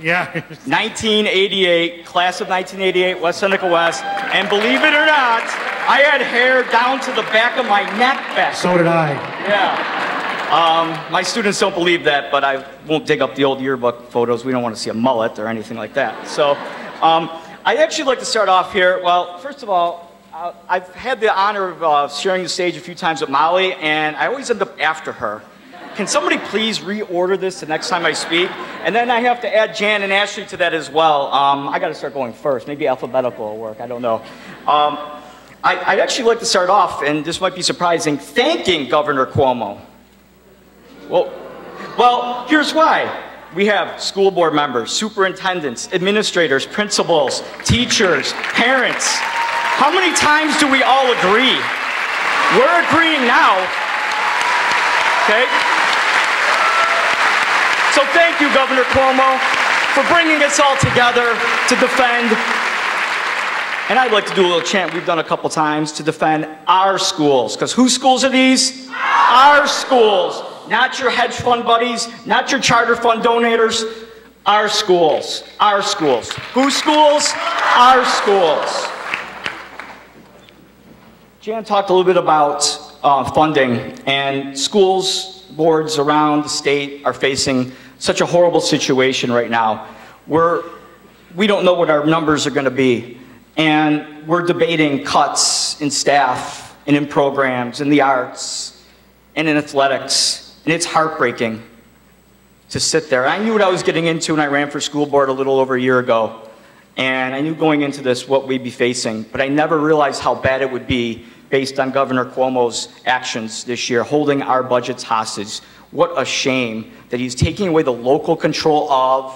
Yeah. 1988, class of 1988, West Seneca West. And believe it or not, I had hair down to the back of my neck back. So did I. Yeah. My students don't believe that, but I won't dig up the old yearbook photos. We don't want to see a mullet or anything like that. So I'd actually like to start off here. Well, first of all, I've had the honor of sharing the stage a few times with Molly, and I always end up after her. Can somebody please reorder this the next time I speak? And then I have to add Jan and Ashley to that as well. I got to start going first. Maybe alphabetical will work. I don't know. I'd actually like to start off, and this might be surprising, thanking Governor Cuomo. Well, here's why. We have school board members, superintendents, administrators, principals, teachers, parents. How many times do we all agree? We're agreeing now. Okay? So thank you, Governor Cuomo, for bringing us all together to defend, and I'd like to do a little chant we've done a couple times, to defend our schools. Because whose schools are these? Our schools. Not your hedge fund buddies, not your charter fund donators. Our schools. Our schools. Whose schools? Our schools. Jan talked a little bit about funding, and schools, boards around the state are facing such a horrible situation right now. We don't know what our numbers are going to be, and we're debating cuts in staff and in programs, in the arts, and in athletics, and it's heartbreaking to sit there. I knew what I was getting into when I ran for school board a little over a year ago, and I knew going into this what we'd be facing, but I never realized how bad it would be based on Governor Cuomo's actions this year, holding our budgets hostage. What a shame that he's taking away the local control of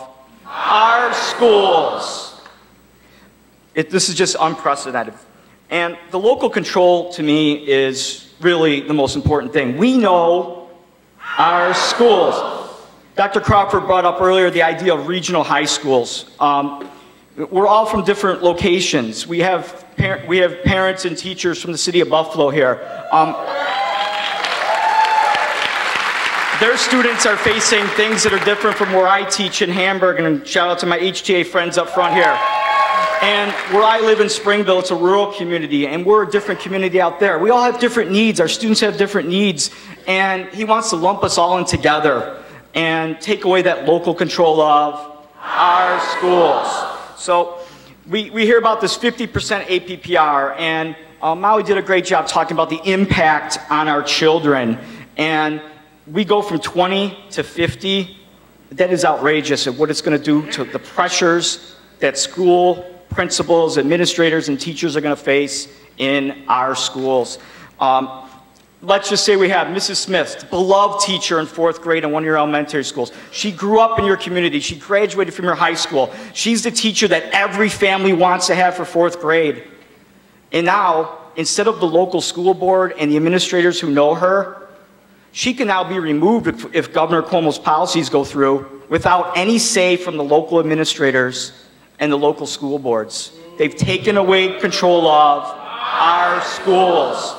our schools. This is just unprecedented. And the local control, to me, is really the most important thing. We know our schools. Dr. Crawford brought up earlier the idea of regional high schools. We're all from different locations. We have parents and teachers from the city of Buffalo here. Their students are facing things that are different from where I teach in Hamburg, and shout out to my HTA friends up front here. And where I live in Springville, it's a rural community, and we're a different community out there. We all have different needs. Our students have different needs, and he wants to lump us all in together and take away that local control of our schools. So we hear about this 50% APPR, and Molly did a great job talking about the impact on our children. And we go from 20 to 50. That is outrageous of what it's going to do to the pressures that school principals, administrators, and teachers are going to face in our schools. let's just say we have Mrs. Smith, beloved teacher in 4th grade in one of your elementary schools. She grew up in your community. She graduated from your high school. She's the teacher that every family wants to have for 4th grade. And now, instead of the local school board and the administrators who know her, she can now be removed if Governor Cuomo's policies go through without any say from the local administrators and the local school boards. They've taken away control of our schools.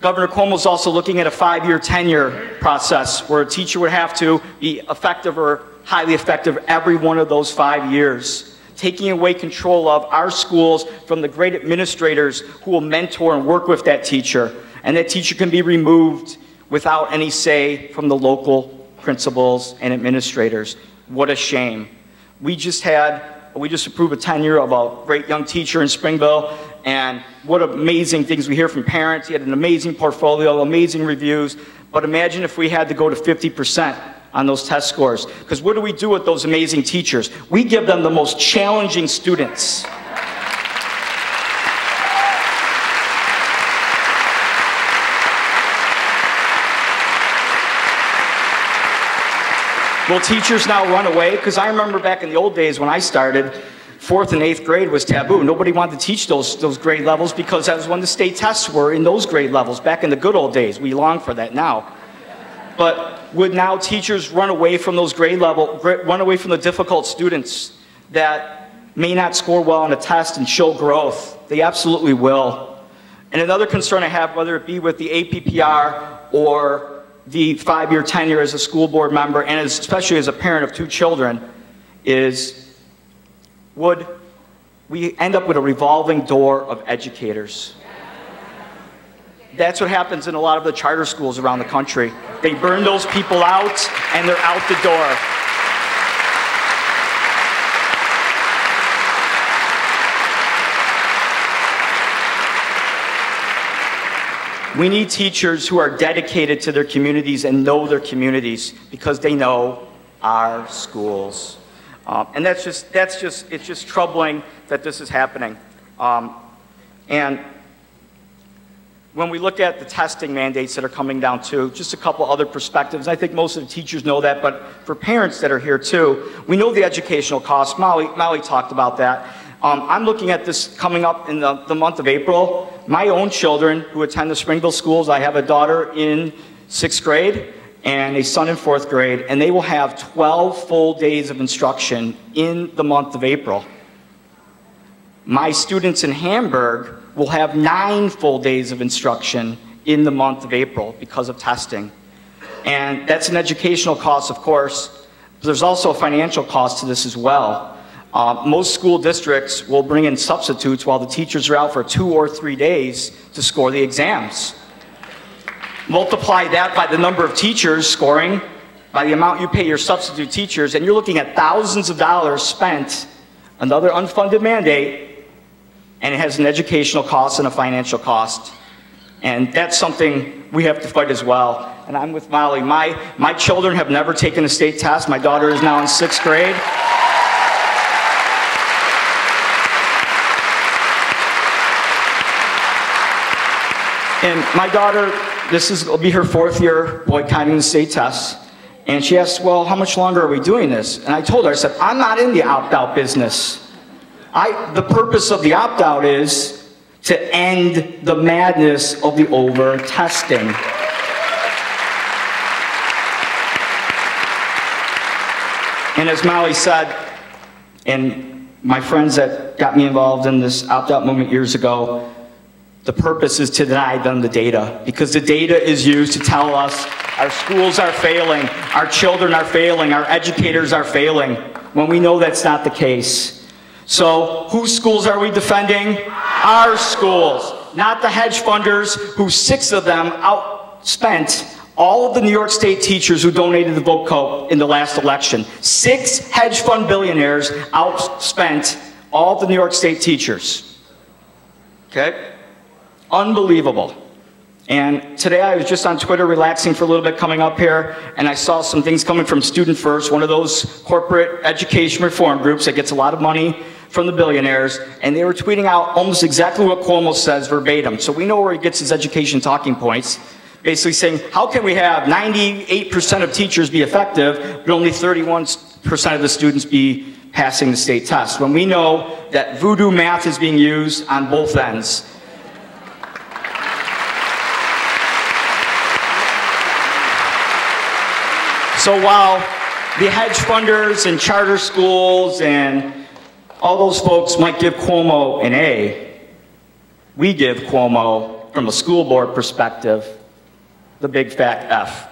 Governor Cuomo is also looking at a 5-year tenure process where a teacher would have to be effective or highly effective every one of those 5 years, taking away control of our schools from the great administrators who will mentor and work with that teacher. And that teacher can be removed without any say from the local principals and administrators. What a shame. We just approved a tenure of a great young teacher in Springville, and what amazing things we hear from parents. He had an amazing portfolio, amazing reviews, but imagine if we had to go to 50% on those test scores. Because what do we do with those amazing teachers? We give them the most challenging students. Will teachers now run away? Because I remember back in the old days when I started, 4th and 8th grade was taboo. Nobody wanted to teach those grade levels because that was when the state tests were in those grade levels. Back in the good old days, we long for that now. But would now teachers run away from those grade level, run away from the difficult students that may not score well on a test and show growth? They absolutely will. And another concern I have, whether it be with the APPR or the 5-year tenure as a school board member, and especially as a parent of 2 children, is would we end up with a revolving door of educators? That's what happens in a lot of the charter schools around the country. They burn those people out, and they're out the door. We need teachers who are dedicated to their communities and know their communities because they know our schools. And it's just troubling that this is happening. And when we look at the testing mandates that are coming down too, just a couple other perspectives. I think most of the teachers know that, but for parents that are here too, we know the educational costs. Molly talked about that. I'm looking at this coming up in the month of April. My own children who attend the Springville schools, I have a daughter in 6th grade and a son in 4th grade, and they will have 12 full days of instruction in the month of April. My students in Hamburg will have 9 full days of instruction in the month of April because of testing. And that's an educational cost, of course, but there's also a financial cost to this as well. Most school districts will bring in substitutes while the teachers are out for 2 or 3 days to score the exams. Multiply that by the number of teachers scoring, by the amount you pay your substitute teachers, and you're looking at thousands of dollars spent, another unfunded mandate, and it has an educational cost and a financial cost. And that's something we have to fight as well. And I'm with Molly. My children have never taken a state test. My daughter is now in 6th grade. And my daughter, will be her 4th year boycotting the state tests. And she asked, well, how much longer are we doing this? And I told her, I said, I'm not in the opt-out business. The purpose of the opt-out is to end the madness of the over-testing. And as Molly said, and my friends that got me involved in this opt-out movement years ago, the purpose is to deny them the data, because the data is used to tell us our schools are failing, our children are failing, our educators are failing, when we know that's not the case. So whose schools are we defending? Our schools, not the hedge funders who 6 of them outspent all of the New York State teachers who donated the vote coat in the last election. 6 hedge fund billionaires outspent all the New York State teachers. Okay? Unbelievable. And today I was just on Twitter relaxing for a little bit coming up here, and I saw some things coming from Student First, one of those corporate education reform groups that gets a lot of money from the billionaires, and they were tweeting out almost exactly what Cuomo says verbatim. So we know where he gets his education talking points, basically saying, how can we have 98% of teachers be effective, but only 31% of the students be passing the state test, when we know that voodoo math is being used on both ends. So while the hedge funders and charter schools and all those folks might give Cuomo an A, we give Cuomo, from a school board perspective, the big fat F.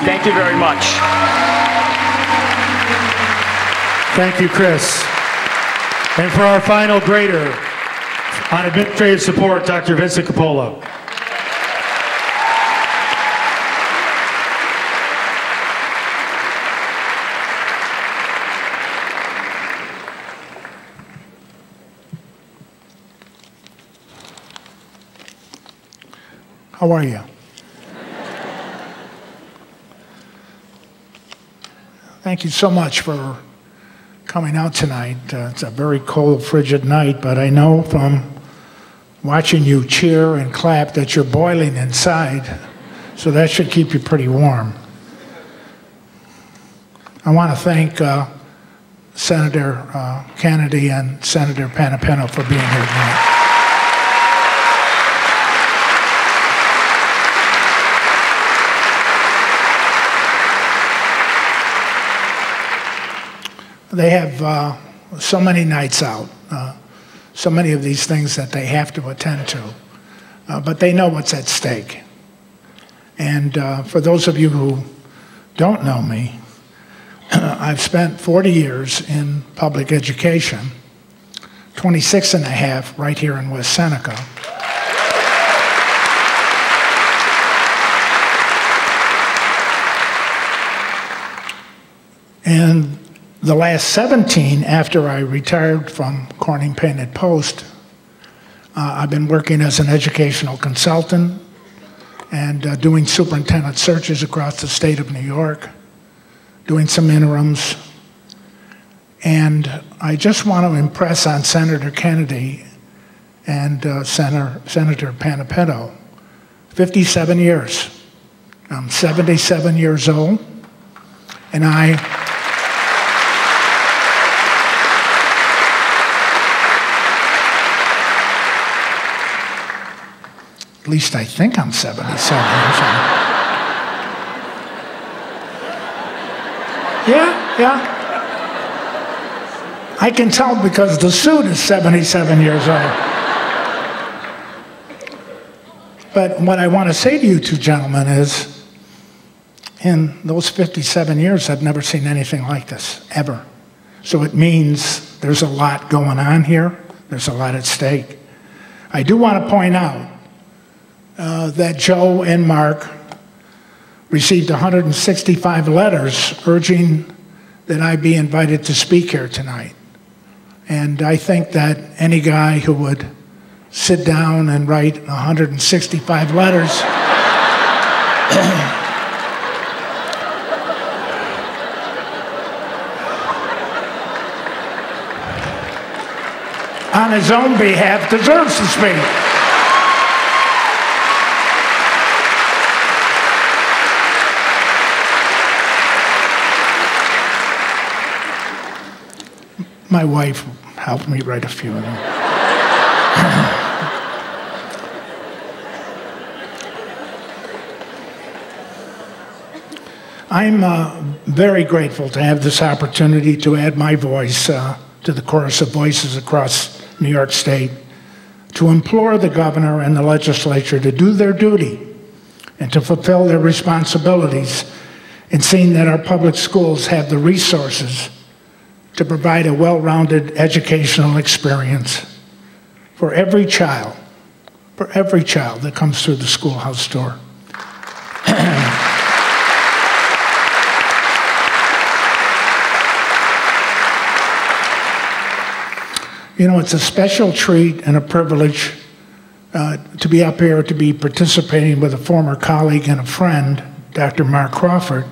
Thank you very much. Thank you, Chris. And for our final grader on administrative support, Dr. Vincent Coppola. How are you? Thank you so much for coming out tonight. It's a very cold, frigid night, but I know from watching you cheer and clap that you're boiling inside, so that should keep you pretty warm. I want to thank Senator Kennedy and Senator Panapeno for being here tonight. They have so many nights out, so many of these things that they have to attend to, but they know what's at stake. And for those of you who don't know me, I've spent 40 years in public education, 26 and a half right here in West Seneca. And the last 17, after I retired from Corning Painted Post, I've been working as an educational consultant and doing superintendent searches across the state of New York, doing some interims. And I just want to impress on Senator Kennedy and Senator Panapeno, 57 years. I'm 77 years old, and at least I think I'm 77 years old. Yeah. I can tell because the suit is 77 years old. But what I want to say to you two gentlemen is, in those 57 years, I've never seen anything like this, ever. So it means there's a lot going on here. There's a lot at stake. I do want to point out that Joe and Mark received 165 letters urging that I be invited to speak here tonight. And I think that any guy who would sit down and write 165 letters on his own behalf deserves to speak. My wife helped me write a few of them. I'm very grateful to have this opportunity to add my voice to the chorus of voices across New York State, to implore the governor and the legislature to do their duty and to fulfill their responsibilities in seeing that our public schools have the resources to provide a well-rounded educational experience for every child that comes through the schoolhouse door. You know, it's a special treat and a privilege to be up here, to be participating with a former colleague and a friend, Dr. Mark Crawford,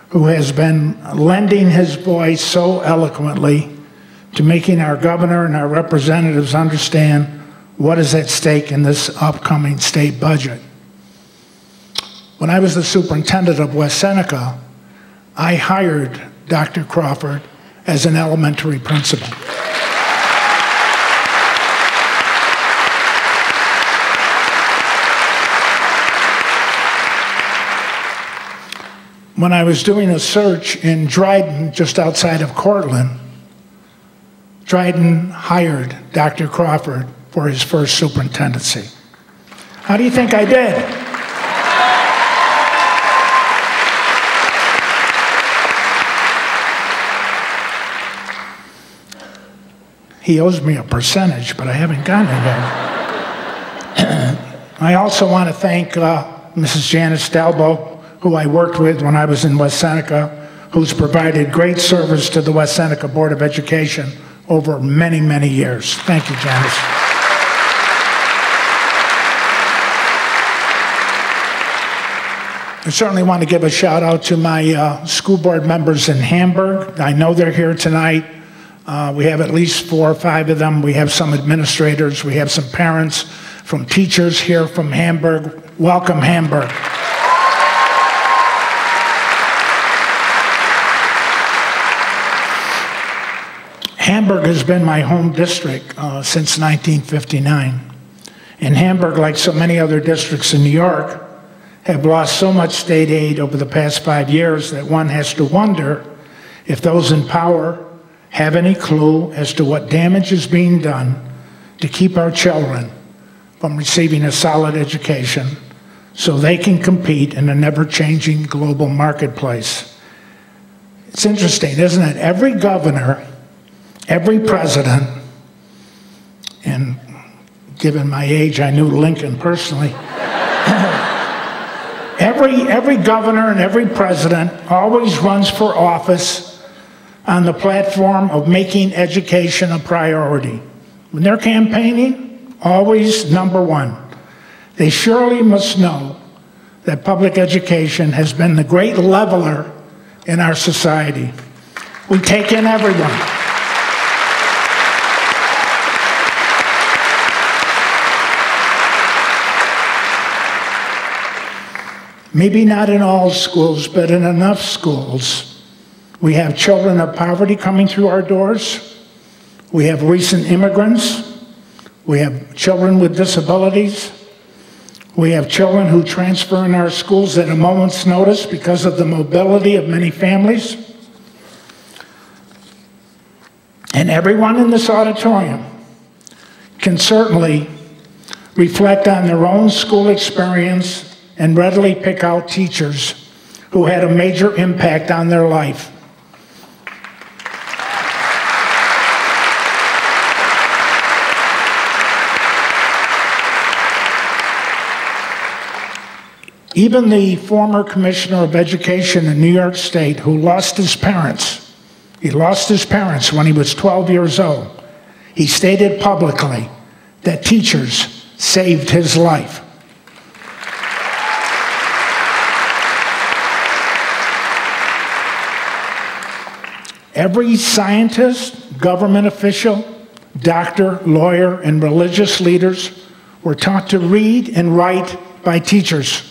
who has been lending his voice so eloquently to making our governor and our representatives understand what is at stake in this upcoming state budget. When I was the superintendent of West Seneca, I hired Dr. Crawford as an elementary principal. When I was doing a search in Dryden, just outside of Cortland, Dryden hired Dr. Crawford for his first superintendency. How do you think I did? He owes me a percentage, but I haven't gotten it yet. I also want to thank Mrs. Janice Dalbo, who I worked with when I was in West Seneca, who's provided great service to the West Seneca Board of Education over many, many years. Thank you, Janice. I certainly want to give a shout out to my school board members in Hamburg. I know they're here tonight. We have at least 4 or 5 of them. We have some administrators. We have some parents, from teachers here from Hamburg. Welcome, Hamburg. Hamburg has been my home district since 1959. And Hamburg, like so many other districts in New York, have lost so much state aid over the past 5 years that one has to wonder if those in power have any clue as to what damage is being done to keep our children from receiving a solid education so they can compete in an ever-changing global marketplace. It's interesting, isn't it? Every governor, every president, and given my age, I knew Lincoln personally, every governor and every president always runs for office on the platform of making education a priority. When they're campaigning, always number one. They surely must know that public education has been the great leveler in our society. We take in everyone. Maybe not in all schools, but in enough schools. We have children of poverty coming through our doors. We have recent immigrants. We have children with disabilities. We have children who transfer in our schools at a moment's notice because of the mobility of many families. And everyone in this auditorium can certainly reflect on their own school experience and readily pick out teachers who had a major impact on their life. Even the former Commissioner of Education in New York State, who lost his parents, he lost his parents when he was 12 years old. He stated publicly that teachers saved his life. Every scientist, government official, doctor, lawyer, and religious leaders were taught to read and write by teachers.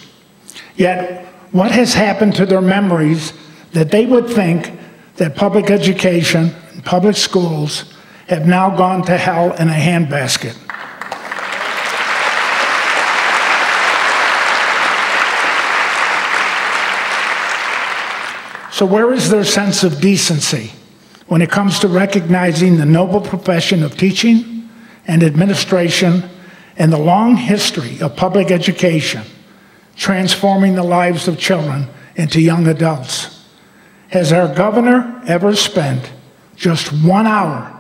Yet, what has happened to their memories that they would think that public education and public schools have now gone to hell in a handbasket? So where is their sense of decency when it comes to recognizing the noble profession of teaching and administration and the long history of public education transforming the lives of children into young adults? Has our governor ever spent just 1 hour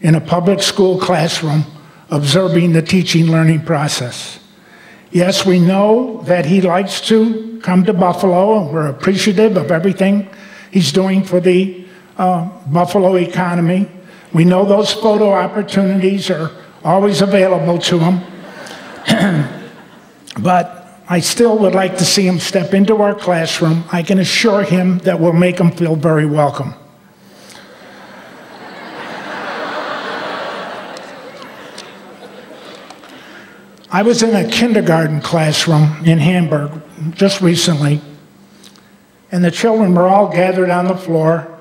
in a public school classroom observing the teaching learning process? Yes, we know that he likes to come to Buffalo, and we're appreciative of everything he's doing for the Buffalo economy. We know those photo opportunities are always available to him. But I still would like to see him step into our classroom. I can assure him that we'll make him feel very welcome. I was in a kindergarten classroom in Hamburg just recently, and the children were all gathered on the floor,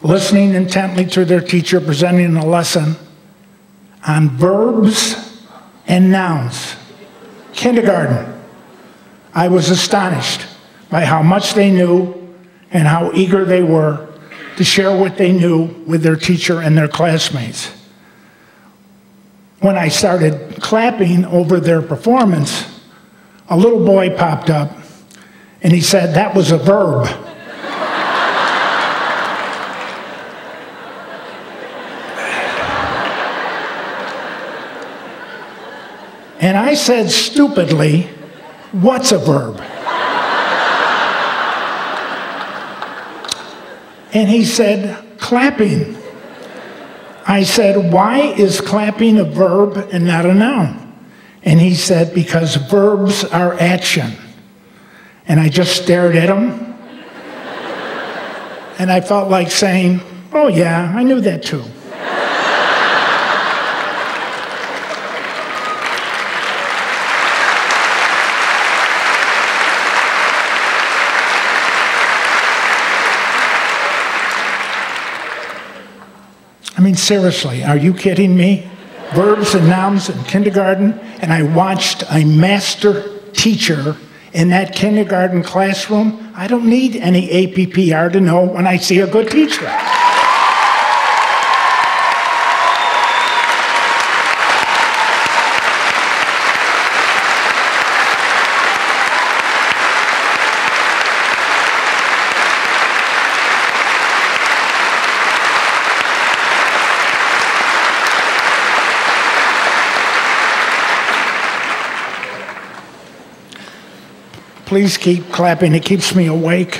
listening intently to their teacher presenting a lesson on verbs and nouns. Kindergarten. I was astonished by how much they knew and how eager they were to share what they knew with their teacher and their classmates. When I started clapping over their performance, a little boy popped up and he said, "That was a verb." And I said stupidly, "What's a verb?" And he said, "Clapping." I said, "Why is clapping a verb and not a noun?" And he said, "Because verbs are action." And I just stared at him. And I felt like saying, "Oh yeah, I knew that too." I mean, seriously, are you kidding me? Verbs and nouns in kindergarten, and I watched a master teacher in that kindergarten classroom. I don't need any APPR to know when I see a good teacher. Please keep clapping, it keeps me awake.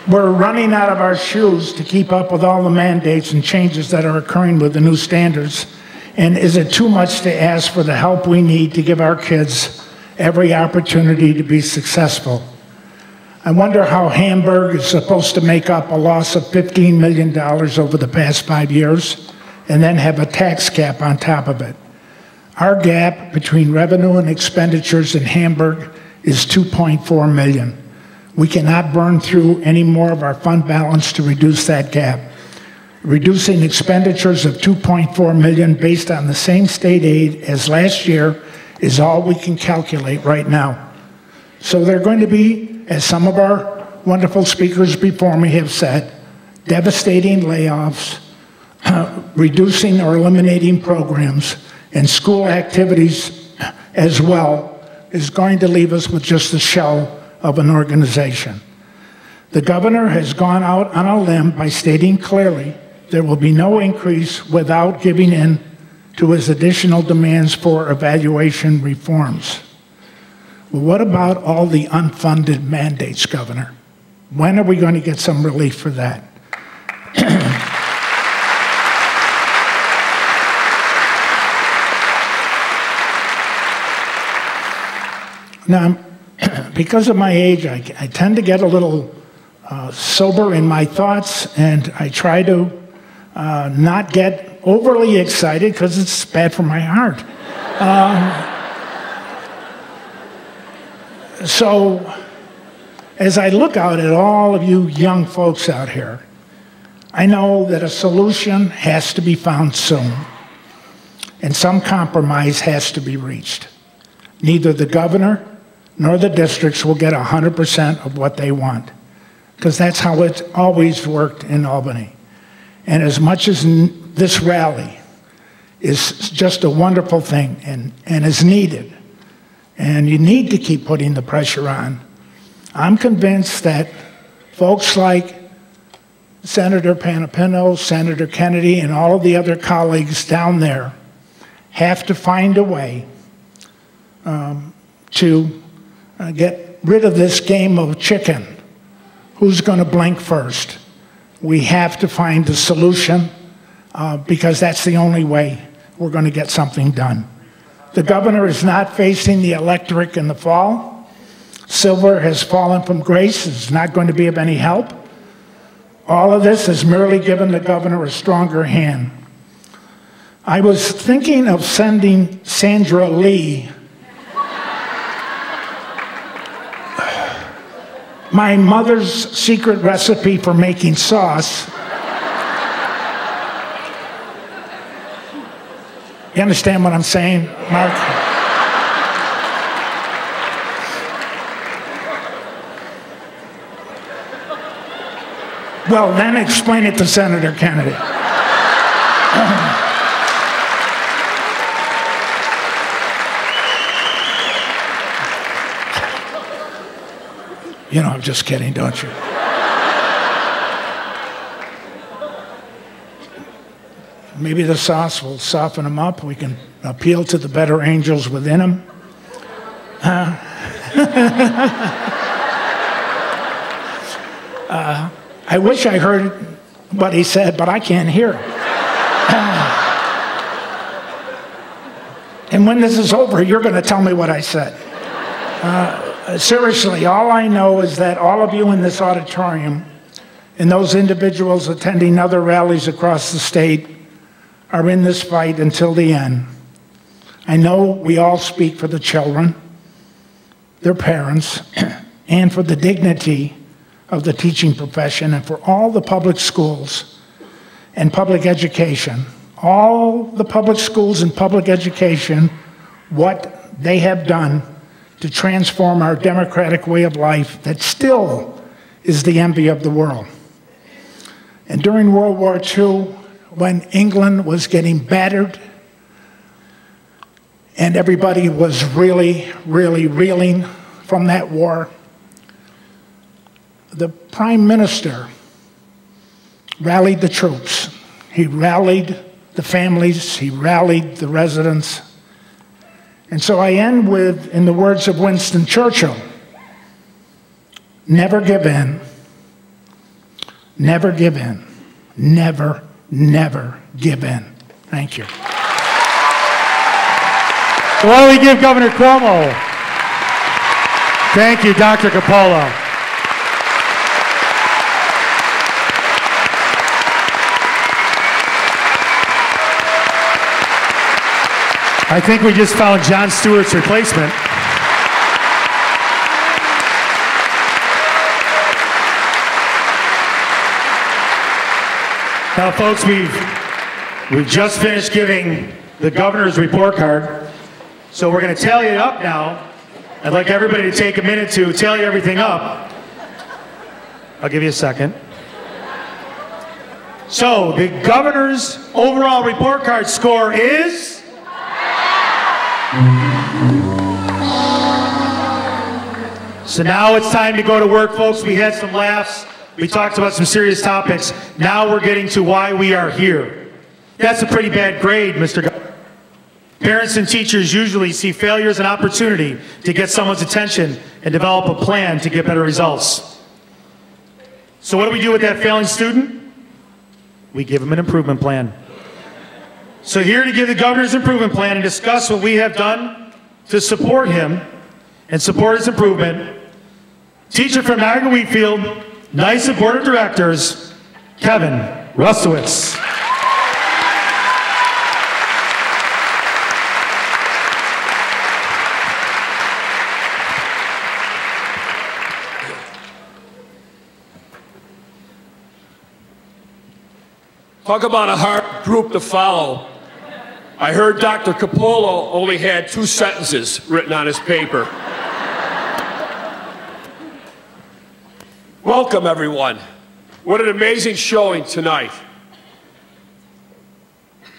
We're running out of our shoes to keep up with all the mandates and changes that are occurring with the new standards. And is it too much to ask for the help we need to give our kids every opportunity to be successful? I wonder how Hamburg is supposed to make up a loss of $15 million over the past 5 years and then have a tax cap on top of it. Our gap between revenue and expenditures in Hamburg is $2.4 million. We cannot burn through any more of our fund balance to reduce that gap. Reducing expenditures of $2.4 million based on the same state aid as last year is all we can calculate right now. So there are going to be, as some of our wonderful speakers before me have said, devastating layoffs, reducing or eliminating programs, and school activities as well is going to leave us with just the shell of an organization. The governor has gone out on a limb by stating clearly there will be no increase without giving in to his additional demands for evaluation reforms. Well, what about all the unfunded mandates, Governor? When are we going to get some relief for that? Now, because of my age, I tend to get a little sober in my thoughts, and I try to not get overly excited because it's bad for my heart. So, as I look out at all of you young folks out here, I know that a solution has to be found soon, and some compromise has to be reached. Neither the governor nor the districts will get 100% of what they want, because that's how it's always worked in Albany. And as much as this rally is just a wonderful thing and is needed, and you need to keep putting the pressure on, I'm convinced that folks like Senator Panapino, Senator Kennedy, and all of the other colleagues down there have to find a way to get rid of this game of chicken. Who's going to blink first? We have to find a solution because that's the only way we're going to get something done. The governor is not facing the electorate in the fall. Silver has fallen from grace. It's not going to be of any help. All of this has merely given the governor a stronger hand. I was thinking of sending Sandra Lee my mother's secret recipe for making sauce. You understand what I'm saying, Mark? Well, then explain it to Senator Kennedy. You know, I'm just kidding, don't you? Maybe the sauce will soften him up. We can appeal to the better angels within him. I wish I heard what he said, but I can't hear it. And when this is over, you're going to tell me what I said. Seriously, all I know is that all of you in this auditorium and those individuals attending other rallies across the state are in this fight until the end. I know we all speak for the children, their parents, and for the dignity of the teaching profession and for all the public schools and public education. All the public schools and public education, what they have done to transform our democratic way of life that still is the envy of the world. And during World War II, when England was getting battered and everybody was really, really reeling from that war, the Prime Minister rallied the troops. He rallied the families. He rallied the residents. And so I end with, in the words of Winston Churchill, never give in, never give in, never, never give in. Thank you. So why don't we give Governor Cuomo? Thank you, Dr. Cuomo. I think we just found Jon Stewart's replacement. Now, folks, we've just finished giving the governor's report card, so we're going to tally it up now. I'd like everybody to take a minute to tally everything up. I'll give you a second. So, the governor's overall report card score is... So now it's time to go to work, folks. We had some laughs. We talked about some serious topics. Now we're getting to why we are here. That's a pretty bad grade, Mr. Governor. Parents and teachers usually see failure as an opportunity to get someone's attention and develop a plan to get better results. So what do we do with that failing student? We give them an improvement plan. So here to give the governor's improvement plan and discuss what we have done to support him and support his improvement, teacher from Niagara Wheatfield, NYSA Board of Directors, Kevin Rustowitz. Talk about a hard group to follow. I heard Dr. Cuomo only had 2 sentences written on his paper. Welcome, everyone. What an amazing showing tonight.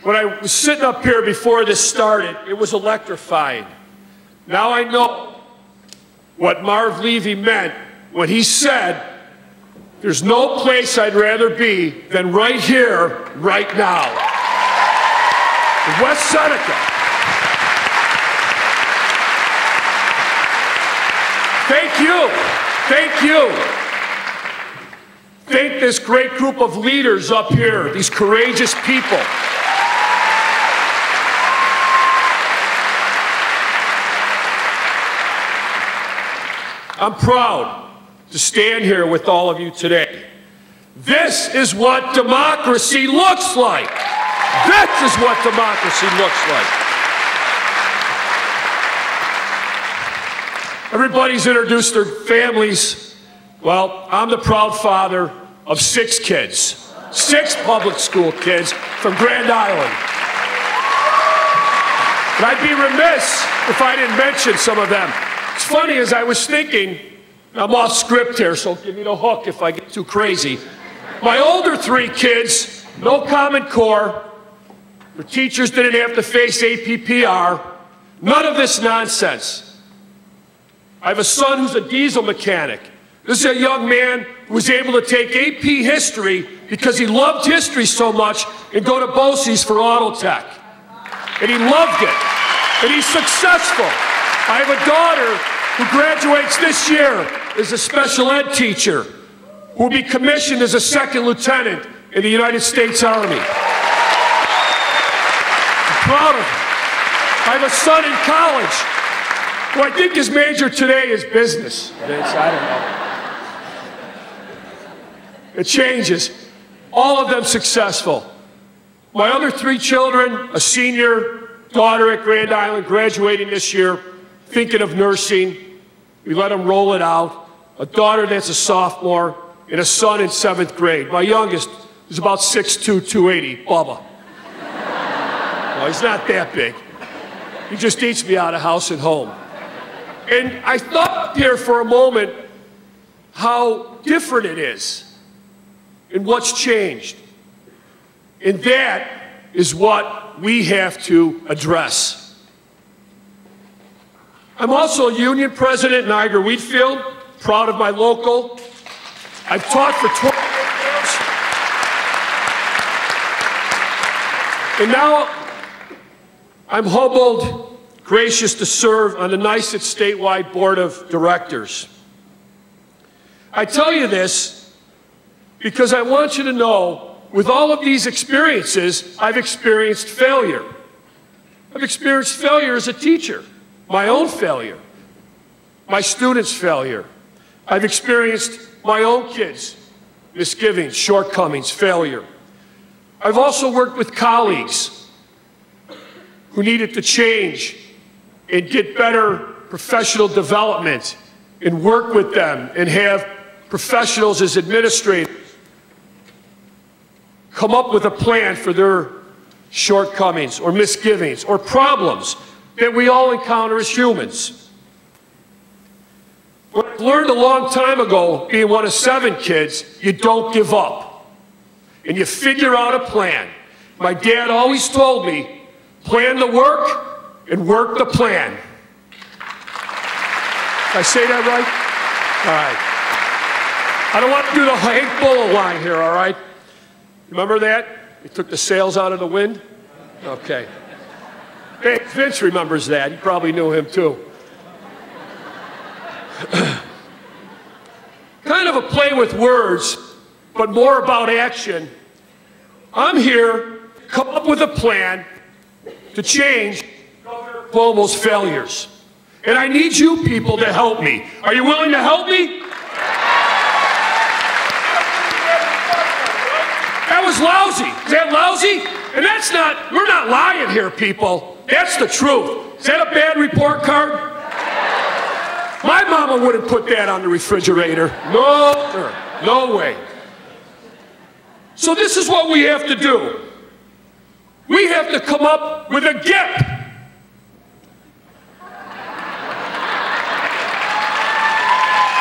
When I was sitting up here before this started, it was electrifying. Now I know what Marv Levy meant when he said, there's no place I'd rather be than right here, right now. In West Seneca. Thank you. Thank you. Thank this great group of leaders up here, these courageous people. I'm proud to stand here with all of you today. This is what democracy looks like. This is what democracy looks like. Everybody's introduced their families. Well, I'm the proud father of 6 kids, 6 public school kids from Grand Island. And I'd be remiss if I didn't mention some of them. It's funny, as I was thinking, I'm off script here, so give me the hook if I get too crazy. My older 3 kids, no Common Core, the teachers didn't have to face APPR, none of this nonsense. I have a son who's a diesel mechanic. This is a young man who was able to take AP history because he loved history so much and go to BOCES for auto tech. And he loved it. And he's successful. I have a daughter who graduates this year as a special ed teacher who will be commissioned as a 2nd lieutenant in the United States Army. I'm proud of him. I have a son in college who I think his major today is business. I don't know. It changes. All of them successful. My other 3 children, a senior daughter at Grand Island graduating this year, thinking of nursing. We let them roll it out. A daughter that's a sophomore, and a son in 7th grade. My youngest is about 6'2", 280, Bubba. Well, he's not that big. He just eats me out of house and home. And I thought here for a moment how different it is and what's changed. And that is what we have to address. I'm also a union president in Niagara Wheatfield, proud of my local. I've taught for 12 years. And now I'm humbled, gracious to serve on the NYSUT statewide board of directors. I tell you this because I want you to know, with all of these experiences, I've experienced failure. I've experienced failure as a teacher, my own failure, my students' failure. I've experienced my own kids' misgivings, shortcomings, failure. I've also worked with colleagues who needed to change and get better professional development and work with them and have professionals as administrators come up with a plan for their shortcomings or misgivings or problems that we all encounter as humans. What I learned a long time ago, being one of 7 kids, you don't give up. And you figure out a plan. My dad always told me, plan the work and work the plan. Did I say that right? All right. I don't want to do the Hank Bulla line here, all right? Remember that? He took the sails out of the wind? Okay. Hey, Vince remembers that. He probably knew him too. Kind of a play with words, but more about action. I'm here to come up with a plan to change Governor Cuomo's failures. And I need you people to help me. Are you willing to help me? That was lousy. Is that lousy? And that's not, we're not lying here, people. That's the truth. Is that a bad report card? My mama wouldn't put that on the refrigerator. No, sir. No way. So this is what we have to do. We have to come up with a GIP.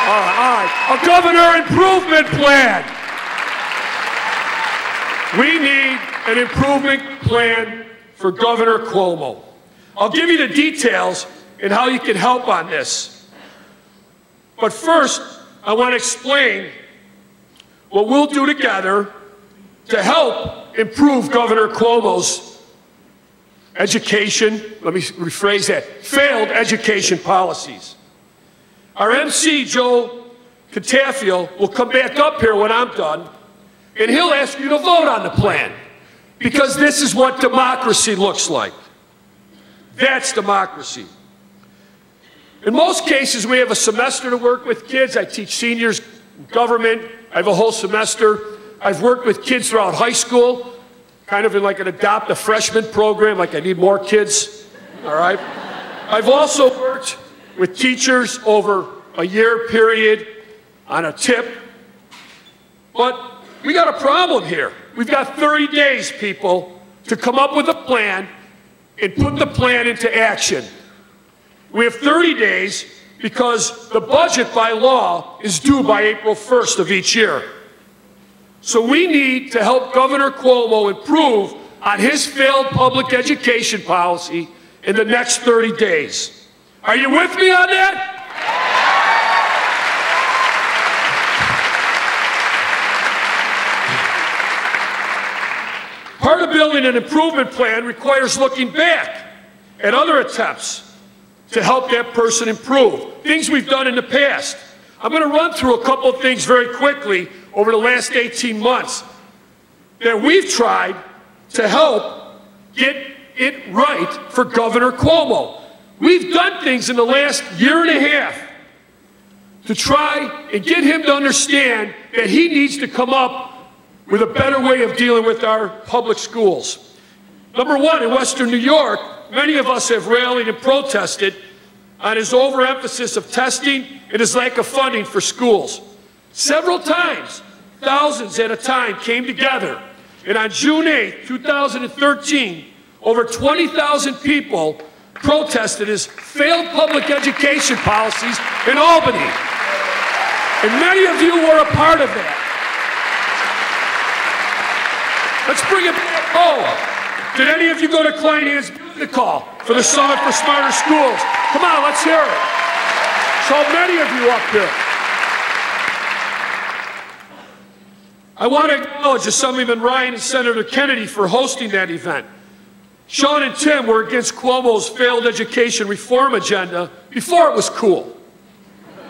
All right. A governor improvement plan. We need an improvement plan for Governor Cuomo. I'll give you the details and how you can help on this. But first, I want to explain what we'll do together to help improve Governor Cuomo's education, let me rephrase that, failed education policies. Our MC, Joe Catafio, will come back up here when I'm done, and he'll ask you to vote on the plan, because this is what democracy looks like. That's democracy. In most cases, we have a semester to work with kids. I teach seniors, government. I have a whole semester. I've worked with kids throughout high school, kind of in like an adopt a freshman program, like I need more kids, all right? I've also worked with teachers over a year period on a tip, but we got a problem here. We've got 30 days, people, to come up with a plan and put the plan into action. We have 30 days because the budget by law is due by April 1st of each year. So we need to help Governor Cuomo improve on his failed public education policy in the next 30 days. Are you with me on that? Part of building an improvement plan requires looking back at other attempts to help that person improve, things we've done in the past. I'm going to run through a couple of things very quickly over the last 18 months that we've tried to help get it right for Governor Cuomo. We've done things in the last year and a half to try and get him to understand that he needs to come up with a better way of dealing with our public schools. Number one, in Western New York, many of us have rallied and protested on his overemphasis of testing and his lack of funding for schools. Several times, thousands at a time came together, and on June 8, 2013, over 20,000 people protested his failed public education policies in Albany. And many of you were a part of that. Let's bring it back home. Did any of you go to Kleinhand's music hall for the Summit for Smarter Schools? Come on, let's hear it. So many of you up here. I want to acknowledge Assemblyman Ryan and Senator Kennedy for hosting that event. Sean and Tim were against Cuomo's failed education reform agenda before it was cool.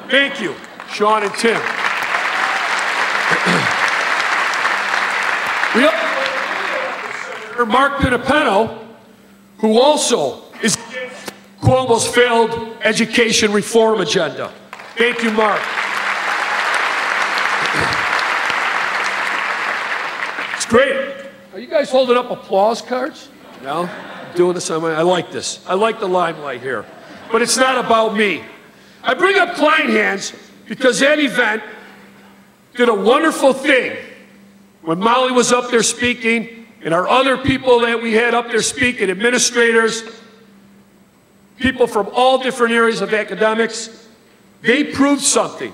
Thank you, Sean and Tim. We also have Senator Mark Pinapeno, who also is against Cuomo's failed education reform agenda. Thank you, Mark. It's great. Are you guys holding up applause cards? No? Doing this on my, I like this. I like the limelight here. But it's not about me. I bring up Kleinhand's because that event did a wonderful thing. When Molly was up there speaking, and our other people that we had up there speaking, administrators, people from all different areas of academics, they proved something.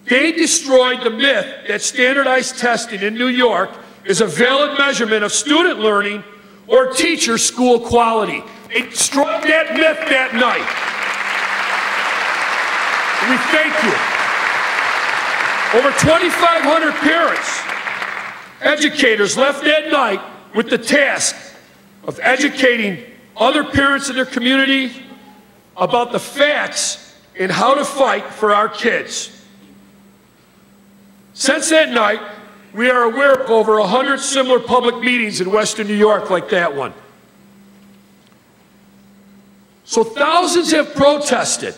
They destroyed the myth that standardized testing in New York is a valid measurement of student learning or teacher school quality. They destroyed that myth that night. We thank you. Over 2,500 parents, educators left that night with the task of educating other parents in their community about the facts and how to fight for our kids. Since that night, we are aware of over 100 similar public meetings in Western New York like that one. So thousands have protested,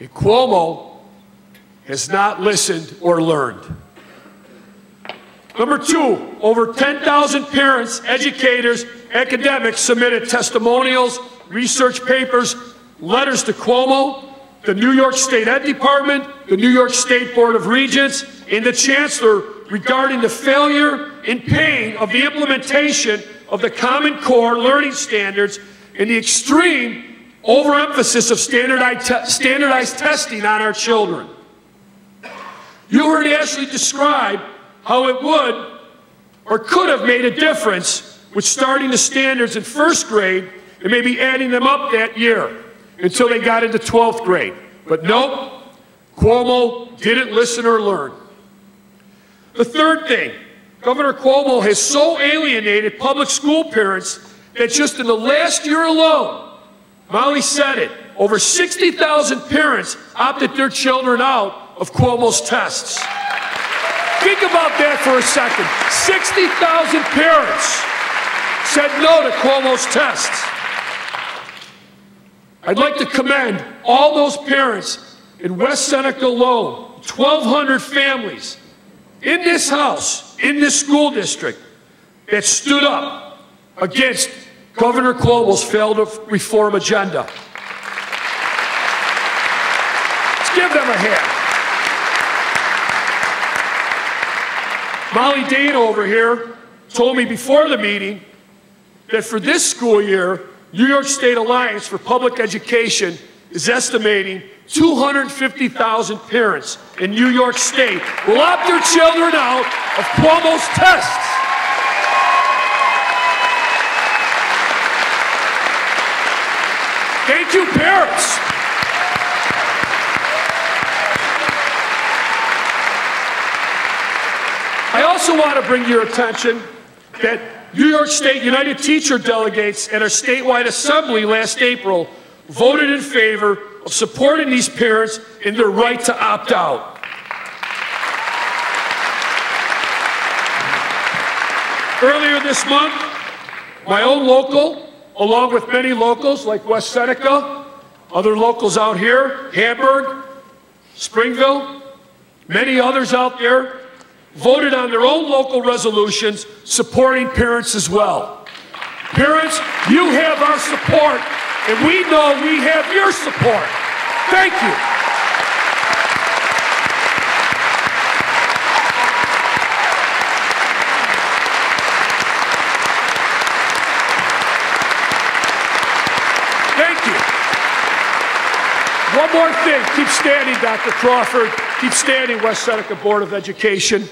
and Cuomo has not listened or learned. Number two, over 10,000 parents, educators, academics submitted testimonials, research papers, letters to Cuomo, the New York State Ed Department, the New York State Board of Regents, and the Chancellor regarding the failure and pain of the implementation of the Common Core learning standards and the extreme overemphasis of standardized testing on our children. You heard Ashley describe how it would or could have made a difference with starting the standards in first grade and maybe adding them up that year until they got into 12th grade. But nope, Cuomo didn't listen or learn. The third thing, Governor Cuomo has so alienated public school parents that just in the last year alone, Molly said it, over 60,000 parents opted their children out of Cuomo's tests. Think about that for a second. 60,000 parents said no to Cuomo's tests. I'd like to commend all those parents in West Seneca alone, 1,200 families in this house, in this school district, that stood up against Governor Cuomo's failed reform agenda. Let's give them a hand. Molly Dane over here told me before the meeting that for this school year, New York State Alliance for Public Education is estimating 250,000 parents in New York State will opt their children out of Cuomo's tests. Thank you, parents. I also want to bring to your attention that New York State United Teacher delegates at our statewide assembly last April voted in favor of supporting these parents in their right to opt out. Earlier this month, my own local, along with many locals like West Seneca, other locals out here, Hamburg, Springville, many others out there, voted on their own local resolutions supporting parents as well. Parents, you have our support, and we know we have your support. Thank you. Thank you. One more thing. Keep standing, Dr. Crawford. Keep standing, West Seneca Board of Education.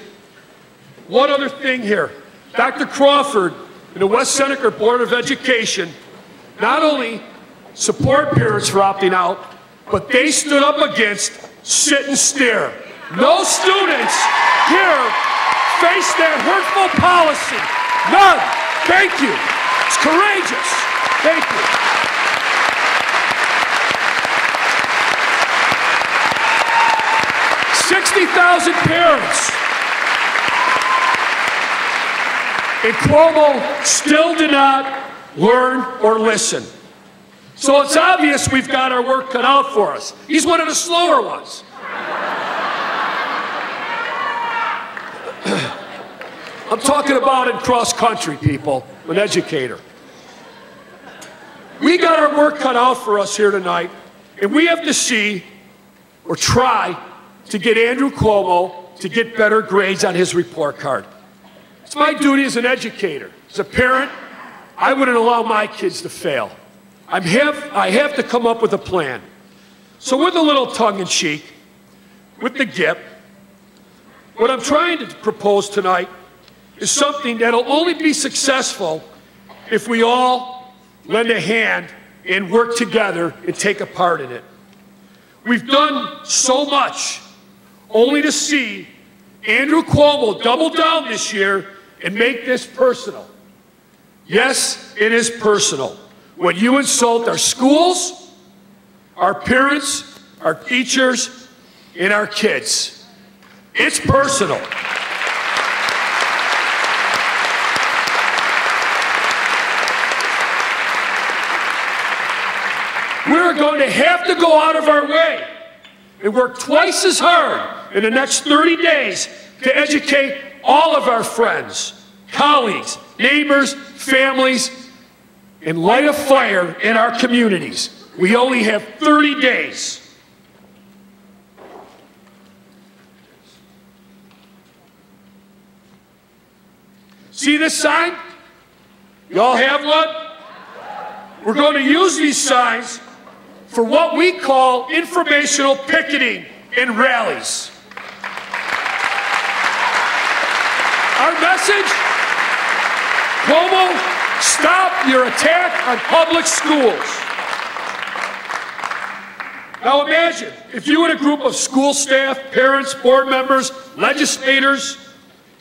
One other thing here. Dr. Crawford and the West Seneca Board of Education not only support parents for opting out, but they stood up against sit and stare. No students here face that hurtful policy. None. Thank you. It's courageous. Thank you. $60,000 parents. And Cuomo still did not learn or listen. So it's obvious we've got our work cut out for us. He's one of the slower ones. I'm talking about in cross country, people, an educator. We got our work cut out for us here tonight, and we have to see or try to get Andrew Cuomo to get better grades on his report card. It's my duty as an educator. As a parent, I wouldn't allow my kids to fail. I have to come up with a plan. So with a little tongue-in-cheek, with the GIP, what I'm trying to propose tonight is something that'll only be successful if we all lend a hand and work together and take a part in it. We've done so much only to see Andrew Cuomo double down this year and make this personal. Yes, it is personal. When you insult our schools, our parents, our teachers, and our kids, it's personal. We're going to have to go out of our way and work twice as hard in the next 30 days to educate all of our friends, colleagues, neighbors, families, and light a fire in our communities. We only have 30 days. See this sign? You all have one? We're going to use these signs for what we call informational picketing and rallies. Our message? Cuomo, stop your attack on public schools. Now imagine if you and a group of school staff, parents, board members, legislators,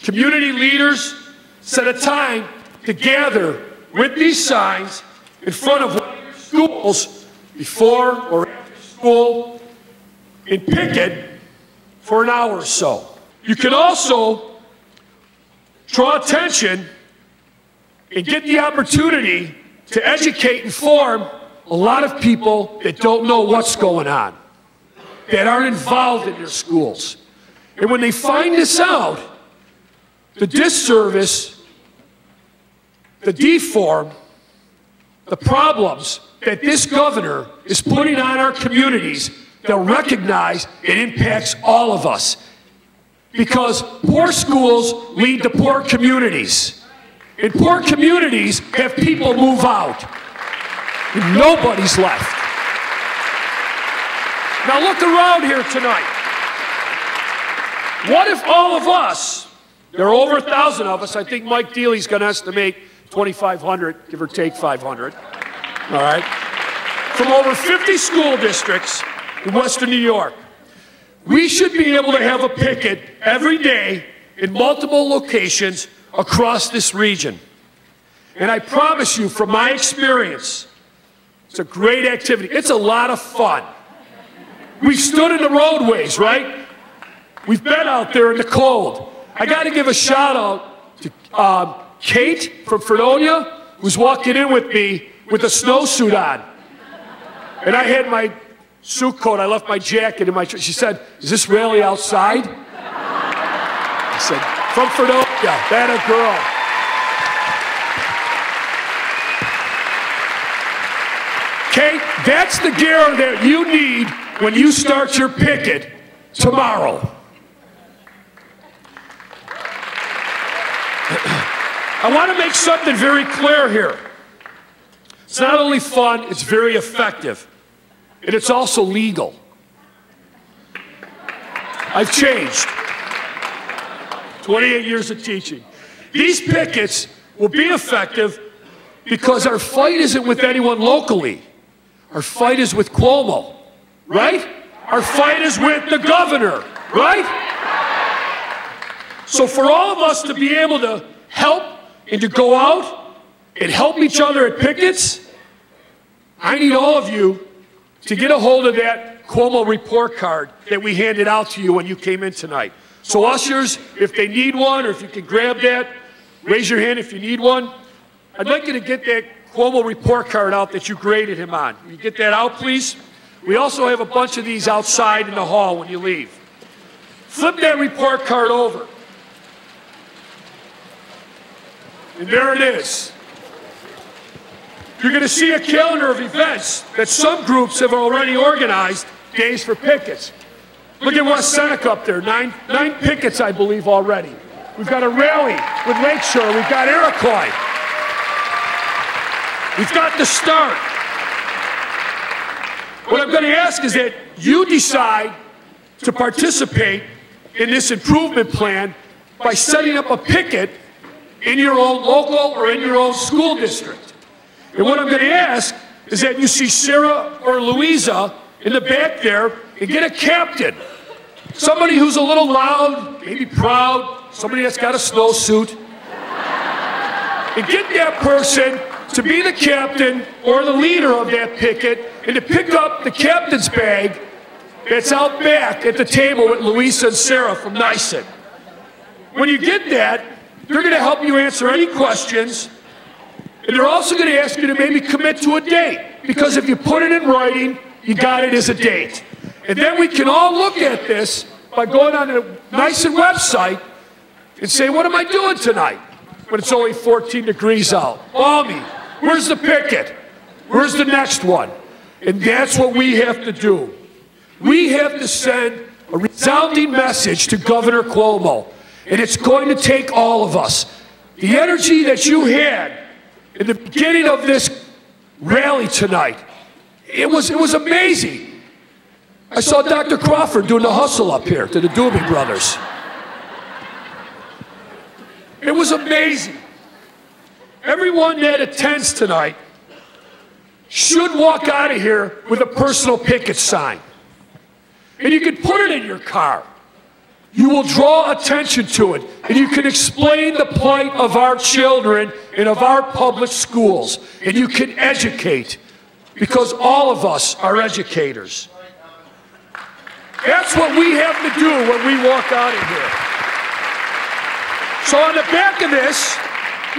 community leaders set a time to gather with these signs in front of one of your schools before or after school and picket for an hour or so. You can also draw attention and get the opportunity to educate, inform, a lot of people that don't know what's going on, that aren't involved in their schools. And when they find this out, the disservice, the deform, the problems that this governor is putting on our communities, they'll recognize it impacts all of us. Because poor schools lead to poor communities. And poor communities have people move out. And nobody's left. Now look around here tonight. What if all of us, there are over 1,000 of us, I think Mike Dealey's going to estimate 2,500, give or take 500, all right, from over 50 school districts in Western New York. We should be able to have a picket every day in multiple locations across this region. And I promise you, from my experience, it's a great activity. It's a lot of fun. We've stood in the roadways, right? We've been out there in the cold. I got to give a shout out to Kate from Fredonia, who's walking in with me with a snowsuit on. And I had my suit coat, I left my jacket in my truck. She said, "Is this really outside?" I said, "From Fredonia, that a girl." Kate, that's the gear that you need when you start your picket tomorrow. I want to make something very clear here. It's not only fun, it's very effective. And it's also legal. I've changed. 28 years of teaching. These pickets will be effective because our fight isn't with anyone locally. Our fight is with Cuomo, right? Our fight is with the governor, right? So for all of us to be able to help and to go out and help each other at pickets, I need all of you to get a hold of that Cuomo report card that we handed out to you when you came in tonight. So ushers, if they need one, or if you can grab that, raise your hand if you need one. I'd like you to get that Cuomo report card out that you graded him on. Can you get that out, please? We also have a bunch of these outside in the hall when you leave. Flip that report card over. And there it is. You're going to see a calendar of events that some groups have already organized, days for pickets. Look at West Seneca up there, nine pickets, I believe, already. We've got a rally with Lakeshore. We've got Iroquois. We've got the start. What I'm going to ask is that you decide to participate in this improvement plan by setting up a picket in your own local or in your own school district. And what I'm going to ask is that you see Sarah or Louisa in the back there and get a captain. Somebody who's a little loud, maybe proud, somebody that's got a snowsuit. And get that person to be the captain or the leader of that picket and to pick up the captain's bag that's out back at the table with Louisa and Sarah from NYSET. When you get that, they're going to help you answer any questions. And they're also going to ask you to maybe commit to a date. Because if you put it in writing, you got it as a date. And then we can all look at this by going on the NYSET website and say, what am I doing tonight when it's only 14 degrees out? Balmy. Where's the picket? Where's the next one? And that's what we have to do. We have to send a resounding message to Governor Cuomo. And it's going to take all of us. The energy that you had in the beginning of this rally tonight, it was amazing. I saw Dr. Crawford doing the hustle up here to the Doobie Brothers. It was amazing. Everyone that attends tonight should walk out of here with a personal picket sign. And you can put it in your car. You will draw attention to it, and you can explain the plight of our children and of our public schools, and you can educate, because all of us are educators. That's what we have to do when we walk out of here. So on the back of this,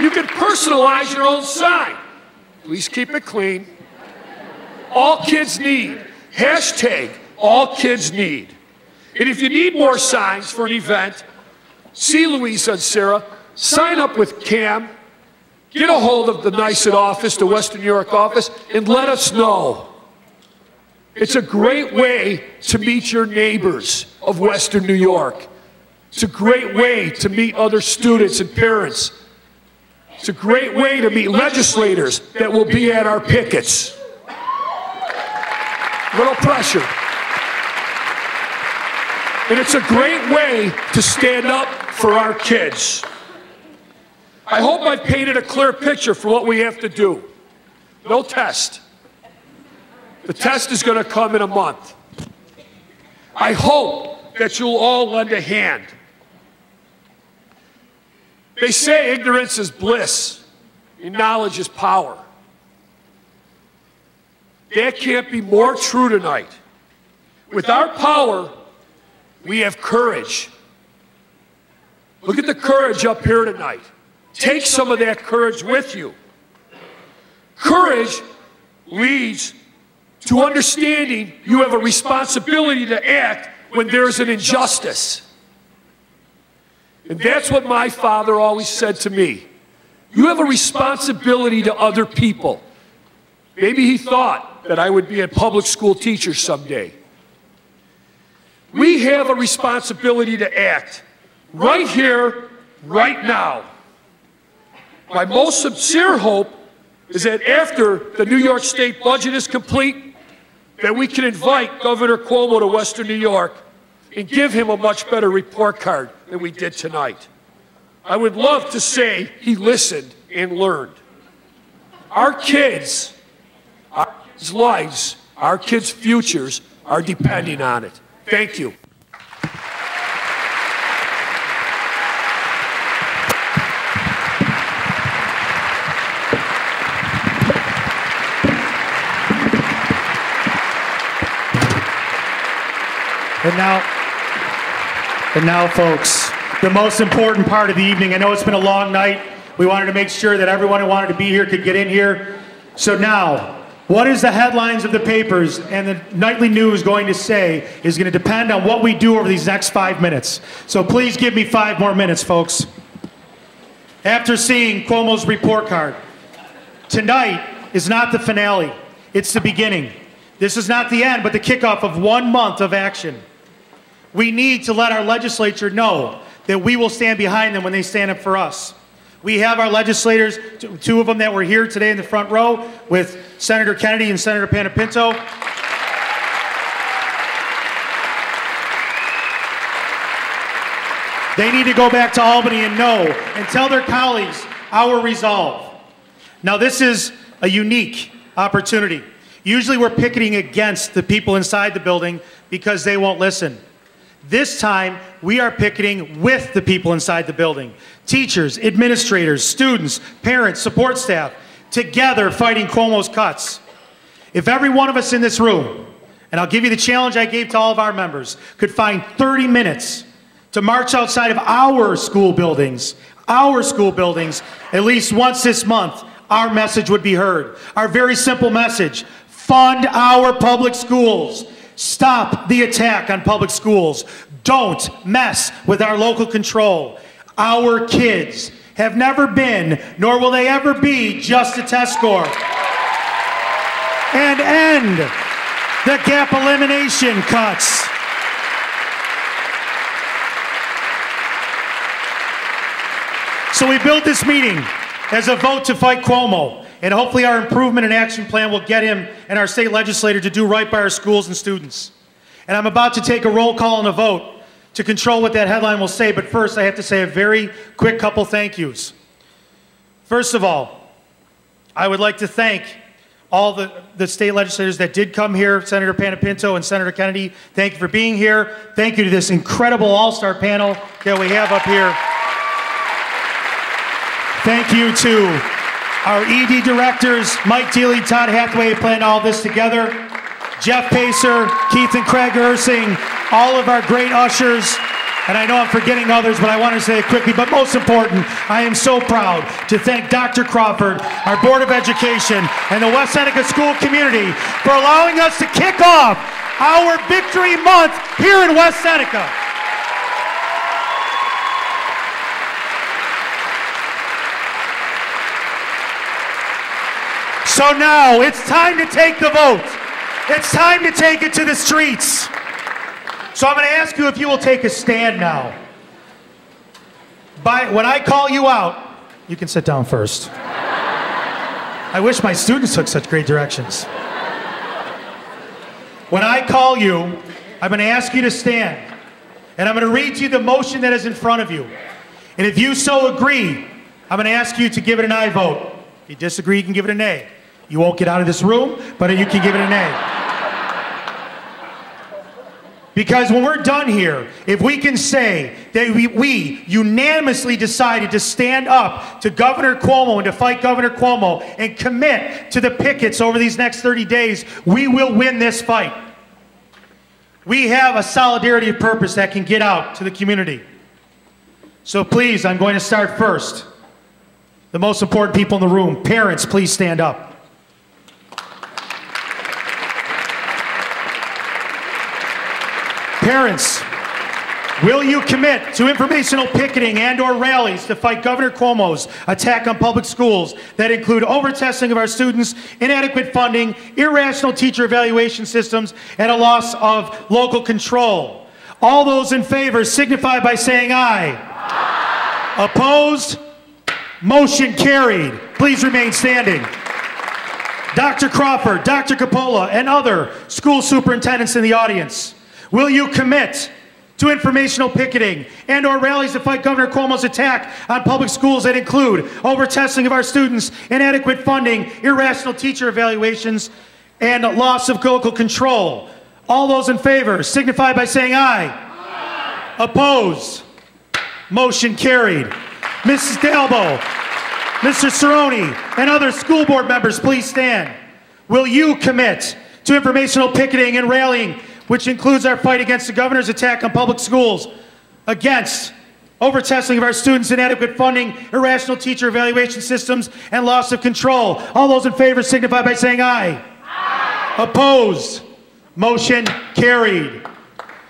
you can personalize your own sign. Please keep it clean. all kids need. Hashtag all kids need. And if you need more signs for an event, see Louisa and Sarah, sign up with Cam, get a hold of the NYSED office, the Western New York office, and let us know. It's a great way to meet your neighbors of Western New York. It's a great way to meet other students and parents. It's a great way to meet legislators that will be at our pickets. Little pressure. And it's a great way to stand up for our kids. I hope I've painted a clear picture for what we have to do. No test. The test is going to come in a month. I hope that you'll all lend a hand. They say ignorance is bliss and knowledge is power. That can't be more true tonight. With our power, we have courage. Look at the courage up here tonight. Take some of that courage with you. Courage leads to understanding you have a responsibility to act when there's an injustice. And that's what my father always said to me. You have a responsibility to other people. Maybe he thought that I would be a public school teacher someday. We have a responsibility to act right here, right now. My most sincere hope is that after the New York State budget is complete, that we can invite Governor Cuomo to Western New York and give him a much better report card than we did tonight. I would love to say he listened and learned. Our kids' lives, our kids' futures are depending on it. Thank you. And now, folks, the most important part of the evening. I know it's been a long night. We wanted to make sure that everyone who wanted to be here could get in here. So now, what is the headlines of the papers and the nightly news going to say is going to depend on what we do over these next 5 minutes. So please give me 5 more minutes, folks. After seeing Cuomo's report card, tonight is not the finale. It's the beginning. This is not the end, but the kickoff of 1 month of action. We need to let our legislature know that we will stand behind them when they stand up for us. We have our legislators, 2 of them that were here today in the front row with Senator Kennedy and Senator Panapinto. They need to go back to Albany and know and tell their colleagues our resolve. Now, this is a unique opportunity. Usually we're picketing against the people inside the building because they won't listen. This time, we are picketing with the people inside the building. Teachers, administrators, students, parents, support staff, together fighting Cuomo's cuts. If every one of us in this room, and I'll give you the challenge I gave to all of our members, could find 30 minutes to march outside of our school buildings, at least once this month, our message would be heard. Our very simple message: fund our public schools. Stop the attack on public schools. Don't mess with our local control. Our kids have never been, nor will they ever be, just a test score. And end the gap elimination cuts. So we built this meeting as a vote to fight Cuomo. And hopefully our improvement and action plan will get him and our state legislator to do right by our schools and students. And I'm about to take a roll call and a vote to control what that headline will say, but first I have to say a very quick couple thank yous. First of all, I would like to thank all the state legislators that did come here, Senator Panapinto and Senator Kennedy. Thank you for being here. Thank you to this incredible all-star panel that we have up here. Thank you to our ED directors, Mike Dealey, Todd Hathaway, planned all this together. Jeff Pacer, Keith and Craig Ersing, all of our great ushers, And I know I'm forgetting others, but I want to say it quickly. But most important, I am so proud to thank Dr. Crawford, our Board of Education, and the West Seneca school community for allowing us to kick off our Victory Month here in West Seneca. So now it's time to take the vote. It's time to take it to the streets. So I'm going to ask you if you will take a stand now. When I call you out, you can sit down first. I wish my students took such great directions. When I call you, I'm going to ask you to stand. And I'm going to read to you the motion that is in front of you. And if you so agree, I'm going to ask you to give it an aye vote. If you disagree, you can give it a nay. You won't get out of this room, but you can give it a nay. Because when we're done here, if we can say that we unanimously decided to stand up to Governor Cuomo and to fight Governor Cuomo and commit to the pickets over these next 30 days, we will win this fight. We have a solidarity of purpose that can get out to the community. So please, I'm going to start first. The most important people in the room, parents, please stand up. Parents, will you commit to informational picketing and/or rallies to fight Governor Cuomo's attack on public schools that include over-testing of our students, inadequate funding, irrational teacher evaluation systems, and a loss of local control? All those in favor signify by saying aye. Aye. Opposed? Motion carried. Please remain standing. Dr. Crawford, Dr. Coppola, and other school superintendents in the audience, will you commit to informational picketing and/or rallies to fight Governor Cuomo's attack on public schools that include over-testing of our students, inadequate funding, irrational teacher evaluations, and loss of local control? All those in favor signify by saying aye. Aye. Opposed? Motion carried. Mrs. Dalbo, Mr. Cerrone, and other school board members, please stand. Will you commit to informational picketing and rallying, which includes our fight against the governor's attack on public schools, against over-testing of our students, inadequate funding, irrational teacher evaluation systems, and loss of control? All those in favor signify by saying aye. Aye. Opposed? Motion carried.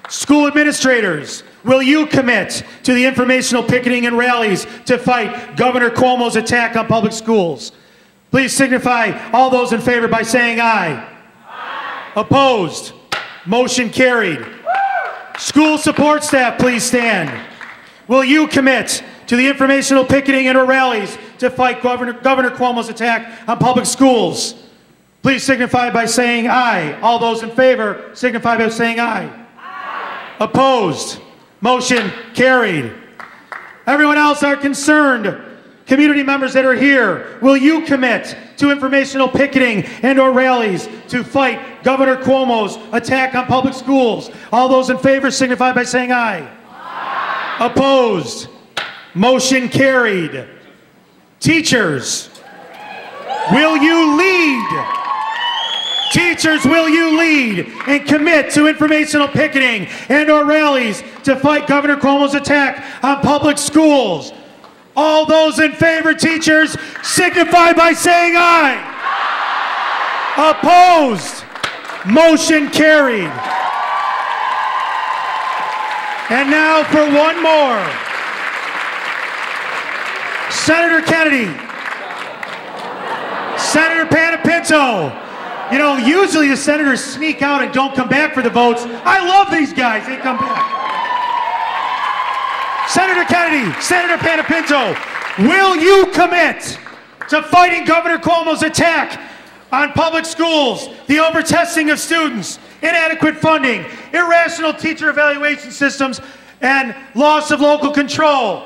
School administrators, will you commit to the informational picketing and rallies to fight Governor Cuomo's attack on public schools? Please signify, all those in favor, by saying aye. Aye. Opposed? Motion carried. School support staff, please stand. Will you commit to the informational picketing and rallies to fight Governor Cuomo's attack on public schools? Please signify by saying aye. All those in favor signify by saying aye. Aye. Opposed? Motion carried. Everyone else are concerned. Community members that are here, will you commit to informational picketing and/or rallies to fight Governor Cuomo's attack on public schools? All those in favor signify by saying aye. Aye. Opposed? Motion carried. Teachers, will you lead? Teachers, will you lead and commit to informational picketing and/or rallies to fight Governor Cuomo's attack on public schools? All those in favor, teachers, signify by saying aye. Opposed? Motion carried. And now for one more. Senator Kennedy. Senator Panapinto. You know, usually the senators sneak out and don't come back for the votes. I love these guys. They come back. Senator Kennedy, Senator Panapinto, will you commit to fighting Governor Cuomo's attack on public schools, the over-testing of students, inadequate funding, irrational teacher evaluation systems, and loss of local control?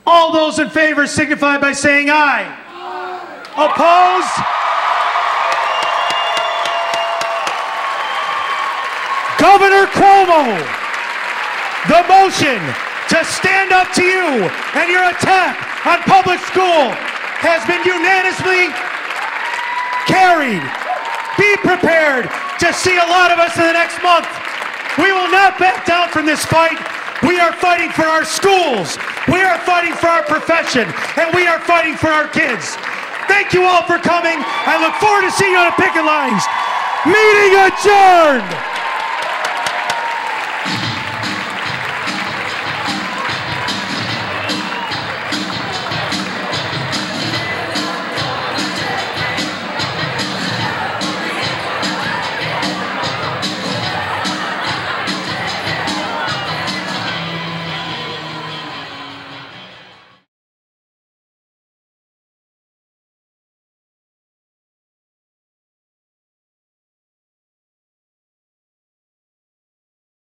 All those in favor signify by saying aye. Aye. Opposed? Governor Cuomo, the motion to stand up to you and your attack on public school has been unanimously carried. Be prepared to see a lot of us in the next month. We will not back down from this fight. We We are fighting for our schools. We are fighting for our profession. And we are fighting for our kids. Thank you all for coming. I look forward to seeing you on the picket lines. Meeting adjourned.